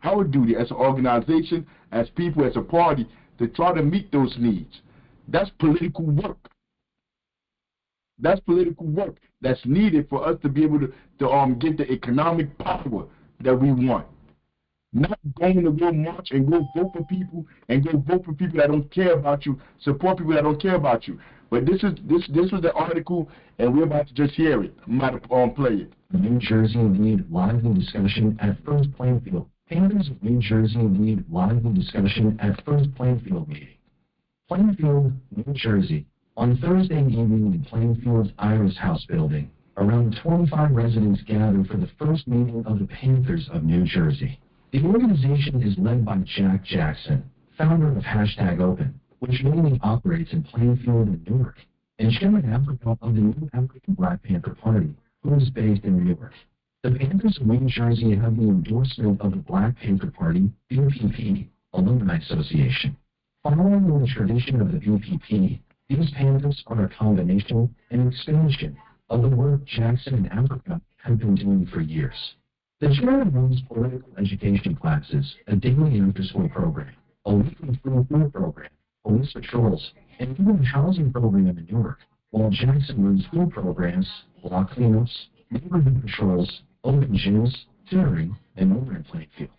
our duty as an organization, as people, as a party, to try to meet those needs. That's political work. That's political work that's needed for us to be able to get the economic power that we want. Not going to go march and go vote for people and go vote for people that don't care about you, support people that don't care about you. But this was the article, and we're about to just hear it. I'm about to play it. New Jersey lead lively discussion at First Plainfield. Panthers of New Jersey lead lively discussion at First Plainfield meeting. Plainfield, New Jersey. On Thursday evening in Plainfield's Iris House building, around 25 residents gathered for the first meeting of the Panthers of New Jersey. The organization is led by Jack Jackson, founder of #Open, which mainly operates in Plainfield and Newark, and chairman Afrikan of the New African Black Panther Party, who is based in Newark. The Panthers of New Jersey have the endorsement of the Black Panther Party, BPP, Alumni Association. Following in the tradition of the BPP, these Panthers are a combination and expansion of the work Jackson and Afrika have been doing for years. The charity runs political education classes, a daily after-school program, a weekly free food program, police patrols, and even a housing program in Newark, while Jackson runs food programs, block cleanups, neighborhood patrols, open gyms, tutoring, and more in Plainfield.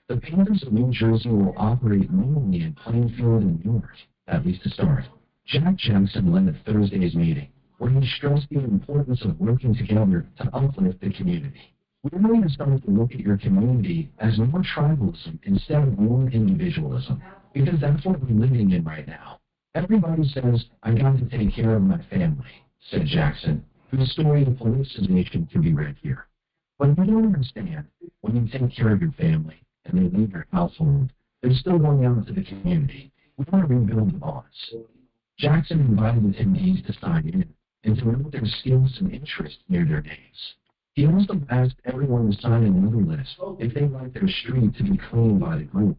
The Panthers of New Jersey will operate mainly in Plainfield and Newark, at least to start. Jack Jackson led Thursday's meeting, where he stressed the importance of working together to uplift the community. We really started to look at your community as more tribalism instead of more individualism, because that's what we're living in right now. Everybody says, I got to take care of my family, said Jackson. whose story of politicization can be read here. But if you don't understand, when you take care of your family and they leave your household, they're still going out into the community. We want to rebuild the bonds. Jackson invited attendees to sign in and to note their skills and interests near their names. He also asked everyone to sign another list if they'd like their street to be cleaned by the group.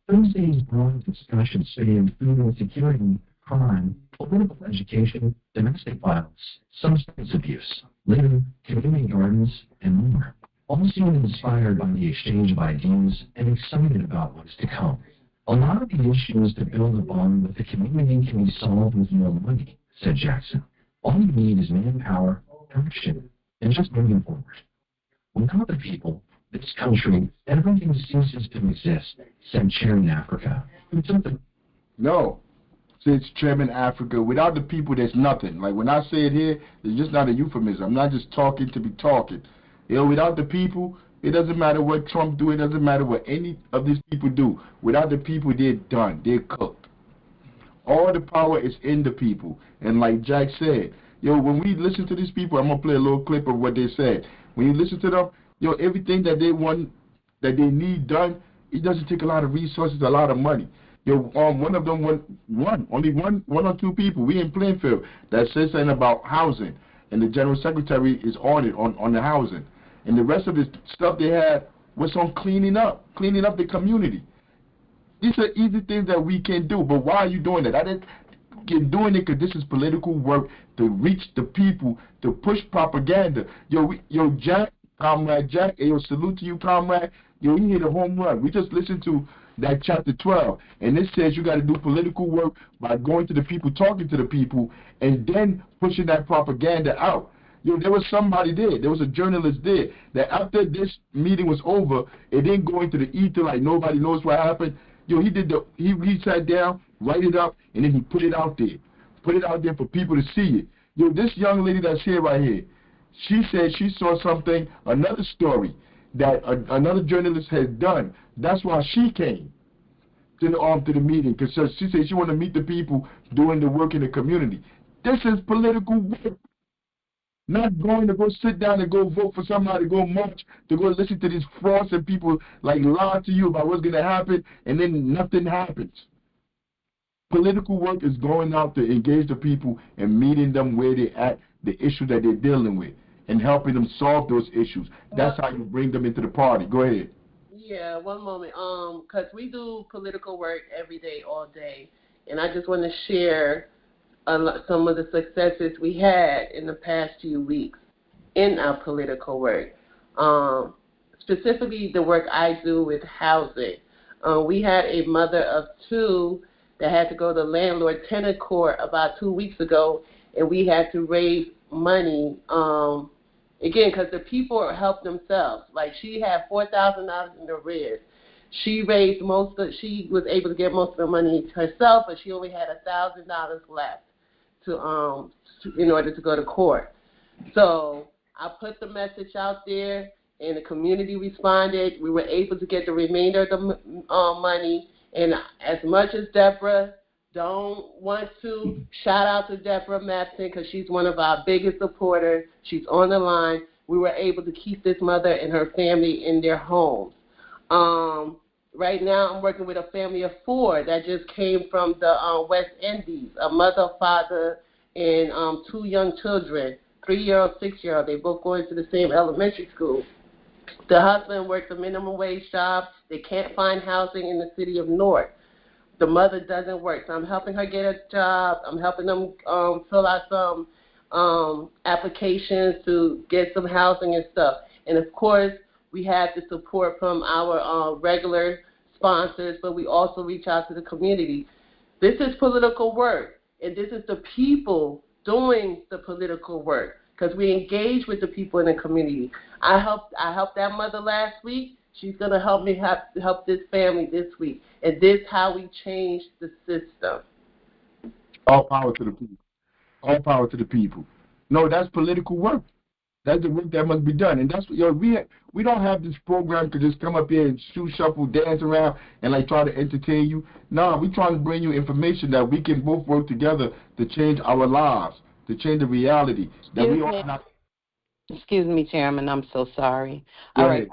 Thursday's broad discussion spanned food insecurity, crime, political education, domestic violence, substance abuse, litter, community gardens, and more. All seemed inspired by the exchange of ideas and excited about what's to come. A lot of the issues to build a bond with the community can be solved with more money, said Jackson. All you need is manpower, action, and just moving forward. Without the people, this country, everything ceases to exist, said Chairman Africa, who took the... No, says Chairman Africa. Without the people, there's nothing. Like when I say it here, it's just not a euphemism. I'm not just talking to be talking. You know, without the people, it doesn't matter what Trump do. It doesn't matter what any of these people do. Without the people, they're done. They're cooked. All the power is in the people. And like Jack said, yo, when we listen to these people, I'm going to play a little clip of what they said. When you listen to them, yo, everything that they want, that they need done, it doesn't take a lot of resources, a lot of money. Yo, one of them only one or two people, we in Plainfield, that says something about housing. And the General Secretary is on it, on the housing. And the rest of the stuff they had was on cleaning up the community. These are easy things that we can do, but why are you doing that? I didn't get doing it because this is political work to reach the people, to push propaganda. Yo, Jack, Comrade Jack, yo, salute to you, Comrade. Yo, he hit a home run. We just listened to that chapter 12, and it says you got to do political work by going to the people, talking to the people, and then pushing that propaganda out. Yo, there was somebody there. There was a journalist there that after this meeting was over, it didn't go into the ether like nobody knows what happened. Yo, he sat down, write it up, and then he put it out there. Put it out there for people to see it. Yo, this young lady that's here right here, she said she saw something, another story that another journalist had done. That's why she came to the meeting, because she said she wanted to meet the people doing the work in the community. This is political work. Not going to go sit down and go vote for somebody, go march, to go listen to these frauds and people like lie to you about what's going to happen, and then nothing happens. Political work is going out to engage the people and meeting them where they're at, the issue that they're dealing with, and helping them solve those issues. That's how you bring them into the party. Go ahead. Yeah, one moment. Because we do political work every day, all day, and I just want to share some of the successes we had in the past few weeks in our political work. Specifically, the work I do with housing. We had a mother of two that had to go to landlord-tenant court about 2 weeks ago, and we had to raise money, again, because the people helped themselves. Like, she had $4,000 in arrears. She was able to get most of the money herself, but she only had $1,000 left in order to go to court. So I put the message out there, and the community responded. We were able to get the remainder of the money. And as much as Deborah don't want to, shout out to Deborah Mapson, because she's one of our biggest supporters. She's on the line. We were able to keep this mother and her family in their homes. Right now, I'm working with a family of 4 that just came from the West Indies, a mother, father, and 2 young children, 3-year-old, 6-year-old. They both going to the same elementary school. The husband works a minimum wage job. They can't find housing in the city of Newark. The mother doesn't work, so I'm helping her get a job. I'm helping them fill out some applications to get some housing and stuff. And, of course, we have the support from our regular sponsors, but we also reach out to the community. This is political work, and this is the people doing the political work, because we engage with the people in the community. I helped that mother last week. She's going to help me help this family this week. And this is how we change the system. All power to the people. All power to the people. No, that's political work. That's the work that must be done, and that's what we don't have this program to just come up here and shoot, shuffle, dance around, and like try to entertain you. No, we trying to bring you information that we can both work together to change our lives, to change the reality that we are not. Excuse me, Chairman. I'm so sorry. Go All ahead. right,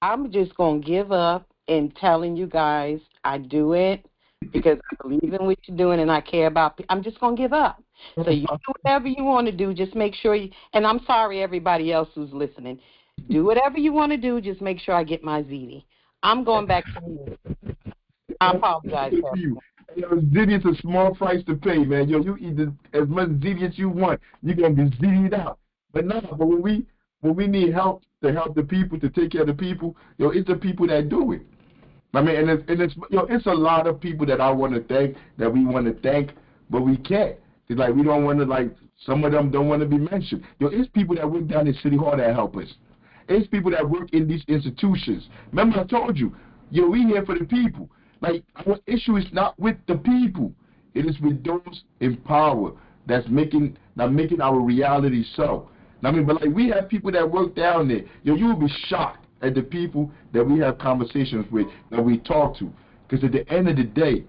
I'm just gonna give up in telling you guys I do it because I believe in what you're doing and I care about. I'm just gonna give up. So you do whatever you want to do. Just make sure you. And I'm sorry, everybody else who's listening. Do whatever you want to do. Just make sure I get my ZD. I'm going back to you. I apologize. Ziti is a small price to pay, man. You eat as much ziti as you want, you're gonna be zitied out. But no, but when we need help to help the people, to take care of the people, it's the people that do it. I mean, and it's a lot of people that I want to thank, that we want to thank, but we can't. It's like we don't want to, like, some of them don't want to be mentioned. It's people that work down in City Hall that help us. It's people that work in these institutions. Remember I told you, we here for the people. Like, our issue is not with the people. It is with those in power that's making our reality so. I mean, but like, we have people that work down there. You will be shocked at the people that we have conversations with, that we talk to. Because at the end of the day,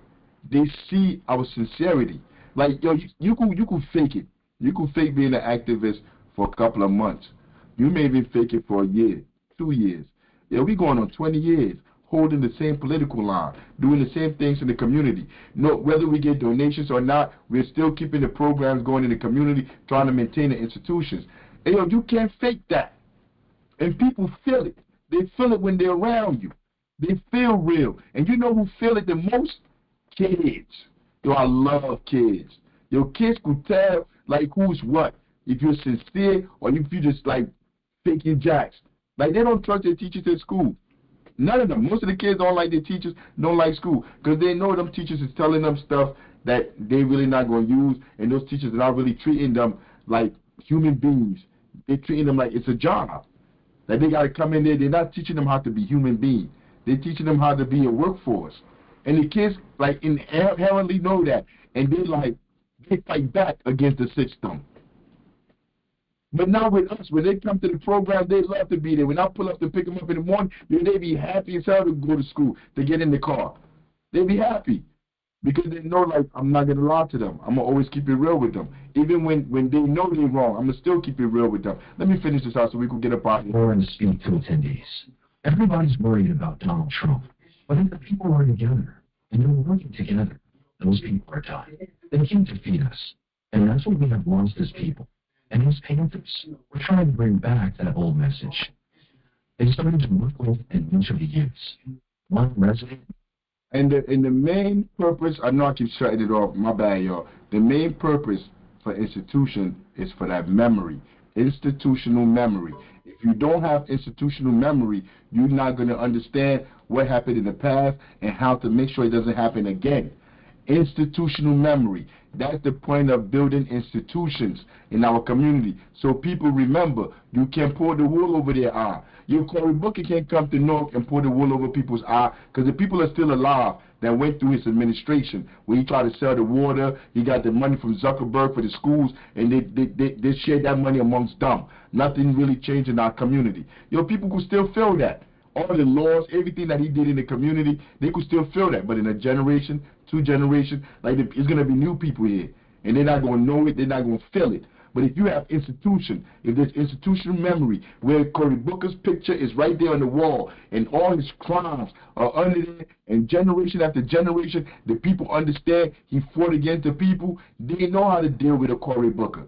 they see our sincerity. Like, you could fake it. You could fake being an activist for a couple of months. You may even fake it for a year, 2 years. We going on 20 years, holding the same political line, doing the same things in the community. No, whether we get donations or not, we're still keeping the programs going in the community, trying to maintain the institutions. You can't fake that. And people feel it. They feel it when they're around you. They feel real. And you know who feel it the most? Kids. I love kids. Kids could tell, like, who's what. If you're sincere or if you just, like, faking jacks. Like, they don't trust their teachers at school. None of them. Most of the kids don't like their teachers, don't like school, because they know them teachers is telling them stuff that they really not going to use, and those teachers are not really treating them like human beings. They're treating them like it's a job. That they got to come in there. They're not teaching them how to be human beings. They're teaching them how to be a workforce. And the kids, like, inherently know that, and they fight back against the system. But now with us, when they come to the program, they love to be there. When I pull up to pick them up in the morning, they be happy as hell to go to school, to get in the car. They be happy because they know, like, I'm not going to lie to them. I'm going to always keep it real with them. Even when they know they're wrong, I'm going to still keep it real with them. Let me finish this out so we can get up out of here. And speak to attendees. Everybody's worried about Donald Trump, but if the people are together and they're working together, those people are done. They can't defeat us, and that's what we have lost as people. And as Panthers, we're trying to bring back that old message. They started to work with and mentor the youths. One resident. And the main purpose, I know I keep shutting it off, my bad, y'all. The main purpose for institution is for that memory, institutional memory. If you don't have institutional memory, you're not going to understand what happened in the past and how to make sure it doesn't happen again. Institutional memory. That's the point of building institutions in our community. So people remember, you can pour the wool over their eye. Your Cory Booker can't come to Newark and pour the wool over people's eye, because the people are still alive that went through his administration, where he tried to sell the water, he got the money from Zuckerberg for the schools, and they shared that money amongst them. Nothing really changed in our community. People could still feel that. All the laws, everything that he did in the community, they could still feel that. But in a generation, 2 generations, like, it's going to be new people here. And they're not going to know it, they're not going to feel it. But if you have institution, if there's institutional memory, where Cory Booker's picture is right there on the wall, and all his crimes are under there, and generation after generation, the people understand he fought against the people, they know how to deal with a Cory Booker.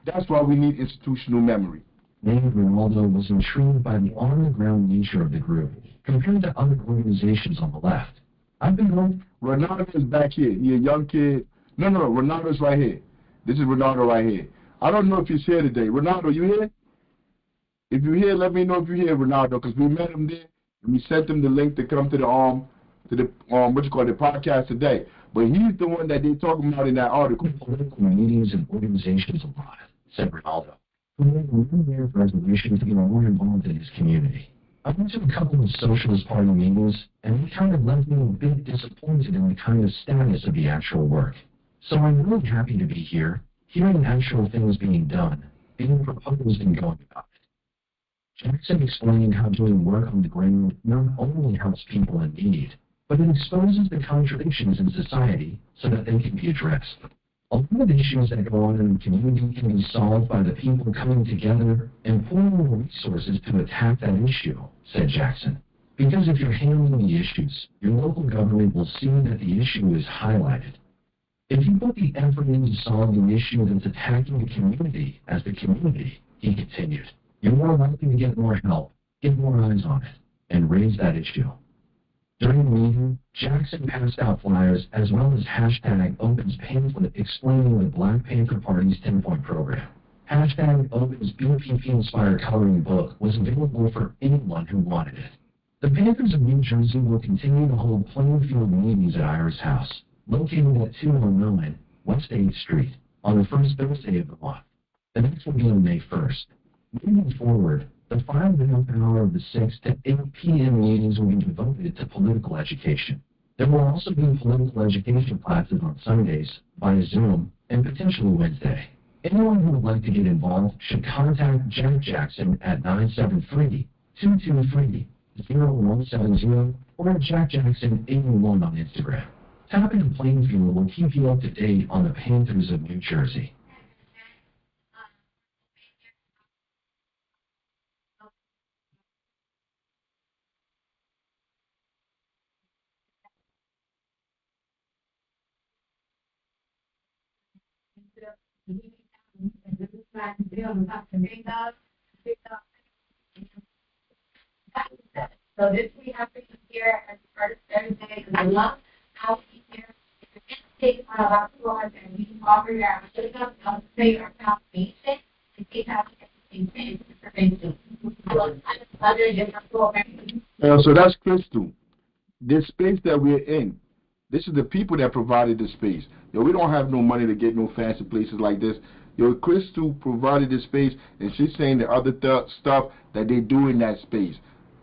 That's why we need institutional memory. David Ronaldo was intrigued by the on-the-ground nature of the group compared to other organizations on the left. I've been told Ronaldo is back here. He's a young kid. No, Ronaldo's right here. This is Ronaldo right here. I don't know if he's here today. Ronaldo, you here? If you're here, let me know if you're here, Ronaldo, because we met him there and we sent him the link to come to the podcast today. But he's the one that they're talking about in that article. Political meetings and organizations alive, said Ronaldo, who made a New Year's resolution to get more involved in his community. I went to a couple of Socialist Party meetings, and it kind of left me a bit disappointed in the kind of status of the actual work. So I'm really happy to be here, hearing actual things being done, being proposed and going about it. Jackson explained how doing work on the ground not only helps people in need, but it exposes the contradictions in society so that they can be addressed. A lot of issues that go on in the community can be solved by the people coming together and pooling resources to attack that issue, said Jackson. Because if you're handling the issues, your local government will see that the issue is highlighted. If you put the effort into solving the issue that's attacking the community as the community, he continued, you're more likely to get more help, get more eyes on it, and raise that issue. During the meeting, Jackson passed out flyers as well as hashtag Open's pamphlet explaining the Black Panther Party's 10-point program. Hashtag Open's BPP-inspired coloring book was available for anyone who wanted it. The Panthers of New Jersey will continue to hold Plainfield meetings at Iris House, located at 209 West 8th Street, on the first Thursday of the month. The next will be on May 1st. Moving forward, the 5.5 hour of the 6 to 8 p.m. meetings will be devoted to political education. There will also be political education classes on Sundays, via Zoom, and potentially Wednesday. Anyone who would like to get involved should contact Jack Jackson at 973-223-0170 or Jack Jackson 81 on Instagram. Tap into Plainfield will keep you up to date on the Panthers of New Jersey. So this we have to here as first Thursday because I love how we here take one of our floors and we offer your application to say our foundation and take out the prevention. Other different programs. So that's Crystal. This space that we're in, this is the people that provided the space. Yo, we don't have no money to get no fancy places like this. Yo, Crystal provided the space, and she's saying the other stuff that they do in that space.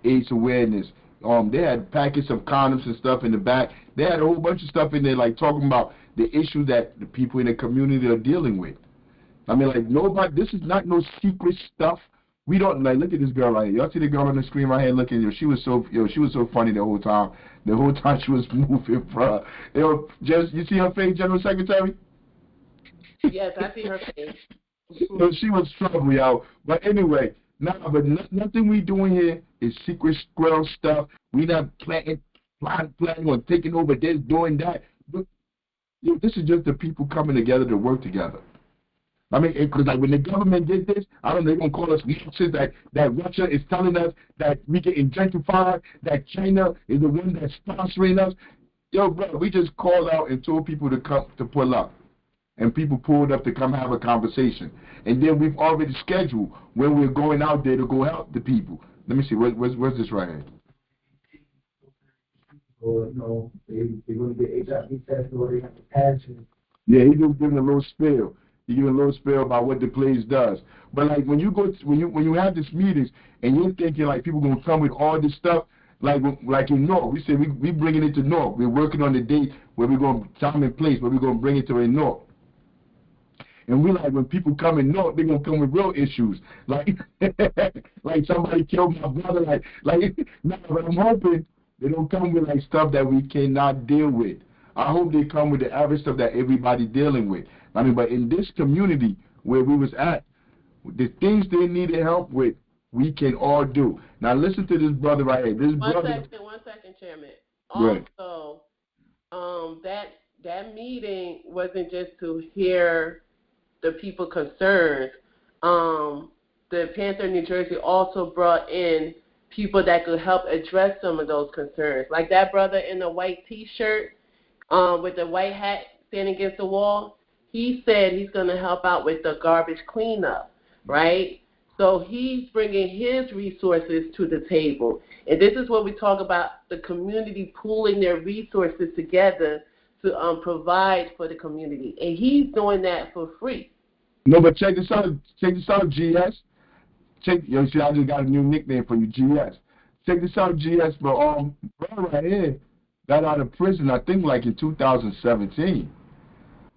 AIDS awareness. They had packets of condoms and stuff in the back. They had a whole bunch of stuff in there, like talking about the issue that the people in the community are dealing with. I mean, like nobody. This is not no secret stuff. We don't like. Look at this girl right here. Y'all see the girl on the screen right here? Looking, she was so funny the whole time. The whole time she was moving, bro. You see her face, General Secretary? Yes, I see her face. She was trouble, y'all. But anyway, nothing we doing here is secret squirrel stuff. We not planning on taking over this, doing that. But, this is just the people coming together to work together. I mean, because like when the government did this, I don't know, they're going to call us Marxists, that Russia is telling us that we get gentrified, that China is the one that's sponsoring us. Yo, bro, we just called out and told people to come to pull up. And people pulled up to come have a conversation. And then we've already scheduled when we're going out there to go help the people. Let me see, where's this right here? Or, they're going to get HIV tested or they have a passion. Yeah, he's just giving a little spiel. He giving a little spiel about what the place does. But like when you have these meetings and you're thinking like people gonna come with all this stuff, like in North, we say we bringing it to North. We're working on the date where we're gonna time and place where we're gonna bring it to in North. And we like when people come in North, they're gonna come with real issues. Like like somebody killed my brother, but I'm hoping they don't come with like stuff that we cannot deal with. I hope they come with the average stuff that everybody's dealing with. I mean, but in this community where we was at, the things they needed help with, we can all do. Now listen to this brother right here. One second, Chairman. Also, that meeting wasn't just to hear the people concerned. The Panther New Jersey also brought in people that could help address some of those concerns. Like that brother in the white T-shirt with the white hat standing against the wall. He said he's going to help out with the garbage cleanup, right? So he's bringing his resources to the table. And this is what we talk about, the community pooling their resources together to provide for the community. And he's doing that for free. No, but check this out, GS. See, I just got a new nickname for you, GS. Check this out, GS, but bro right here got out of prison, I think like in 2017.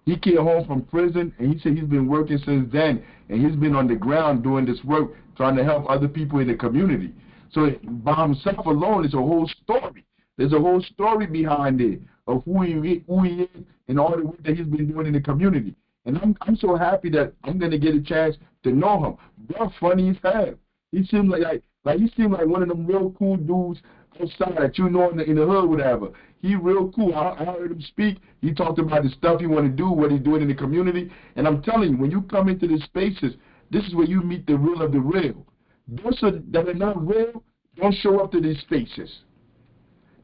He came home from prison, and he said he's been working since then, and he's been on the ground doing this work, trying to help other people in the community. So by himself alone, it's a whole story. There's a whole story behind it of who he is and all the work that he's been doing in the community. And I'm so happy that I'm gonna get a chance to know him. Bro, funny as hell. He seemed like he seemed like one of them real cool dudes outside that you know in the hood, whatever. He real cool. I heard him speak. He talked about the stuff he want to do, what he's doing in the community. And I'm telling you, when you come into these spaces, this is where you meet the real of the real. Those that are not real don't show up to these spaces.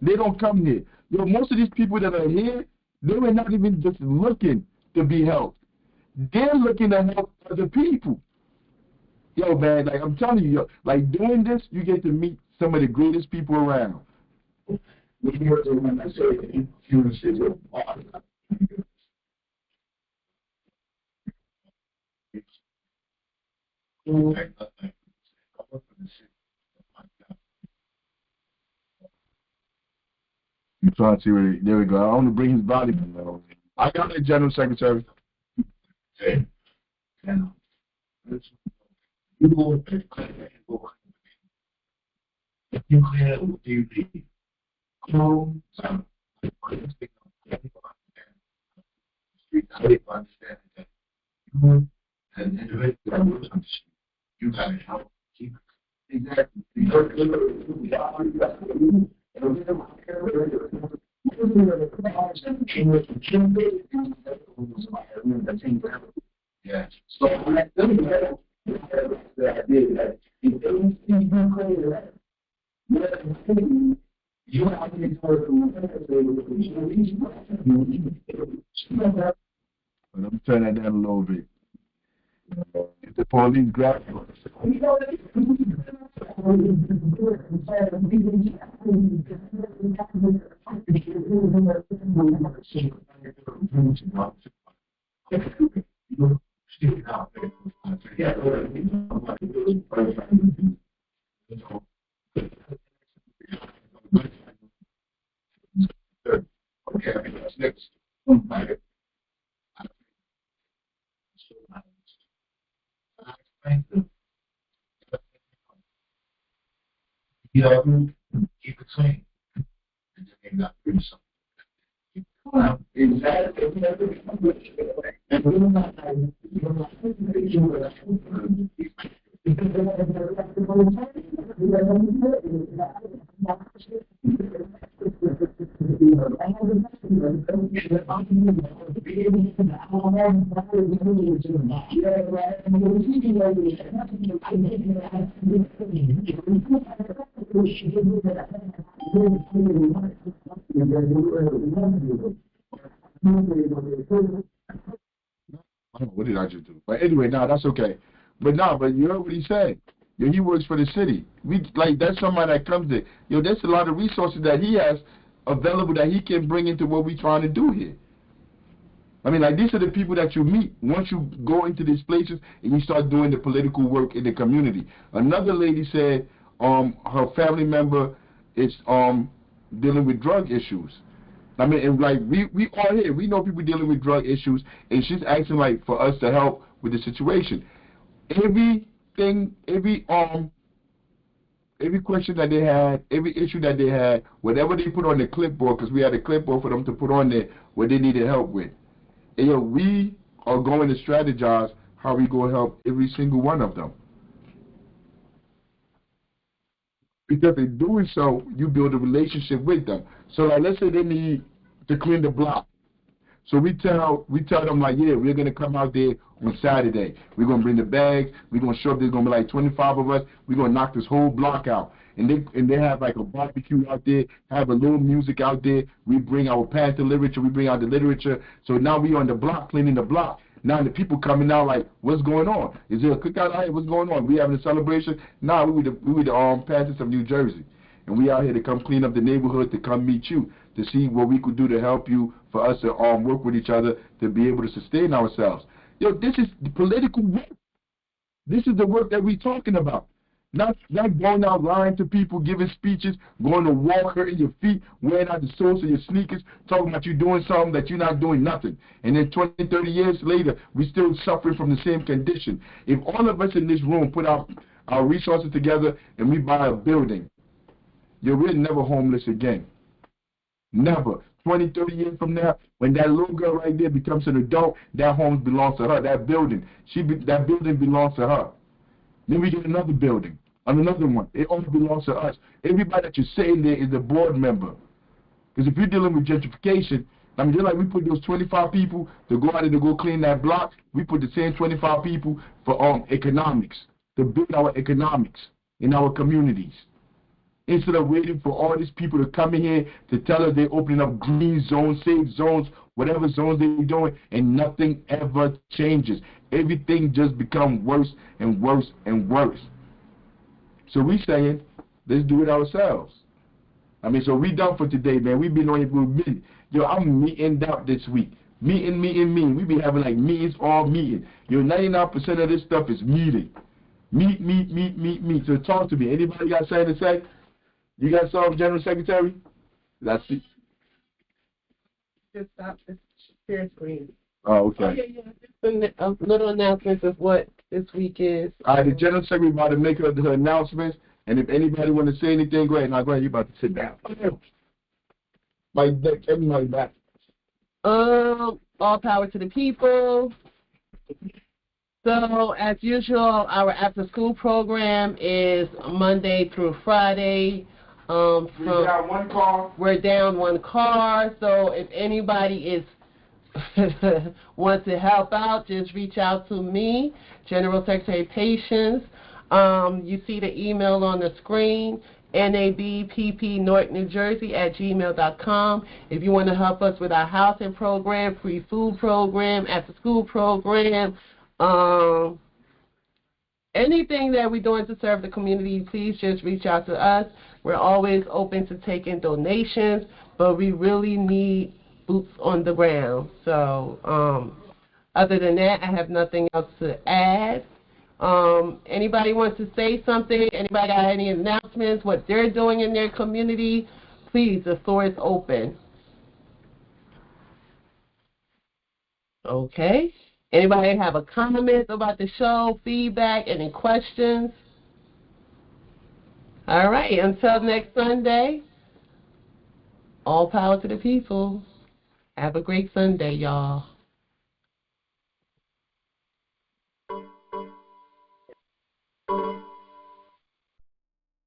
They don't come here. You know, most of these people that are here, they were not even just looking to be helped. They're looking to help other people. Yo, man, like I'm telling you, like doing this, you get to meet some of the greatest people around. I'm trying to see where there we go. I want to bring his body. I got the General Secretary. You got to help keep exactly. Yeah. So you have to let me turn that down a little bit. If the police grab you. Okay, next. Keep it clean. And not do something. Exactly. What did I just do? But anyway, that's okay. But you heard what he said. Yo, he works for the city. That's somebody that comes in. Yo, there's a lot of resources that he has available that he can bring into what we're trying to do here. I mean, these are the people that you meet once you go into these places and you start doing the political work in the community. Another lady said her family member is dealing with drug issues. I mean, and we all here, we know people dealing with drug issues, and she's asking for us to help with the situation. Every question that they had, every issue that they had, whatever they put on the clipboard, because we had a clipboard for them to put on there what they needed help with. And we are going to strategize how we go help every single one of them. Because in doing so, you build a relationship with them. So let's say they need to clean the block. So we tell them yeah, we're gonna come out there on Saturday. We're gonna bring the bags. We're gonna show up. There's gonna be 25 of us. We're gonna knock this whole block out. And they have a barbecue out there. Have a little music out there. We bring our Panther literature. We bring out the literature. So now we on the block cleaning the block. Now the people coming out what's going on? Is there a cookout out here? What's going on? We having a celebration? Nah, we were the Panthers of New Jersey, and we out here to come clean up the neighborhood, to come meet you, to see what we could do to help you, for us to work with each other to be able to sustain ourselves. Yo, this is the political work. This is the work that we're talking about. Not going out lying to people, giving speeches, going to walk, hurting your feet, wearing out the soles of your sneakers, talking about you doing something that you're not doing nothing. And then 20, 30 years later, we're still suffering from the same condition. If all of us in this room put our resources together and we buy a building, we're never homeless again. Never. 20, 30 years from now, when that little girl right there becomes an adult, that home belongs to her. That building, that building belongs to her. Then we get another building, another one. It all belongs to us. Everybody that you're sitting there is a board member. Because if you're dealing with gentrification, I mean, just like we put those 25 people to go out and to go clean that block, we put the same 25 people for economics, to build our economics in our communities. Instead of waiting for all these people to come in here to tell us they're opening up green zones, safe zones, whatever zones they're doing, and nothing ever changes. Everything just becomes worse and worse and worse. So we saying, let's do it ourselves. I mean, so we done for today, man. We've been on here for a minute. Yo, I'm meeting up this week. Meeting. We be having like meetings all meeting. 99% of this stuff is meeting. Meet. So talk to me. Anybody got something to say? You got something, General Secretary? That's it. Just stop the share screen. Oh, okay. Just a little announcements of what this week is. All right, the General Secretary about to make her announcements, and if anybody want to say anything, go ahead. Now, go ahead. You about to sit down. Everybody back. All power to the people. So, as usual, our after-school program is Monday through Friday. We're down one car. We're down one car. So, if anybody wants to help out, just reach out to me, General Secretary Patience. You see the email on the screen, nabppnorthnewjersey@gmail.com. If you want to help us with our housing program, free food program, after-school program, anything that we're doing to serve the community, please just reach out to us. We're always open to taking donations, but we really need boots on the ground. So other than that, I have nothing else to add. Anybody wants to say something? Anybody got any announcements, what they're doing in their community? Please, the floor is open. Okay. Anybody have a comment about the show, feedback, any questions? All right, until next Sunday, all power to the people. Have a great Sunday, y'all.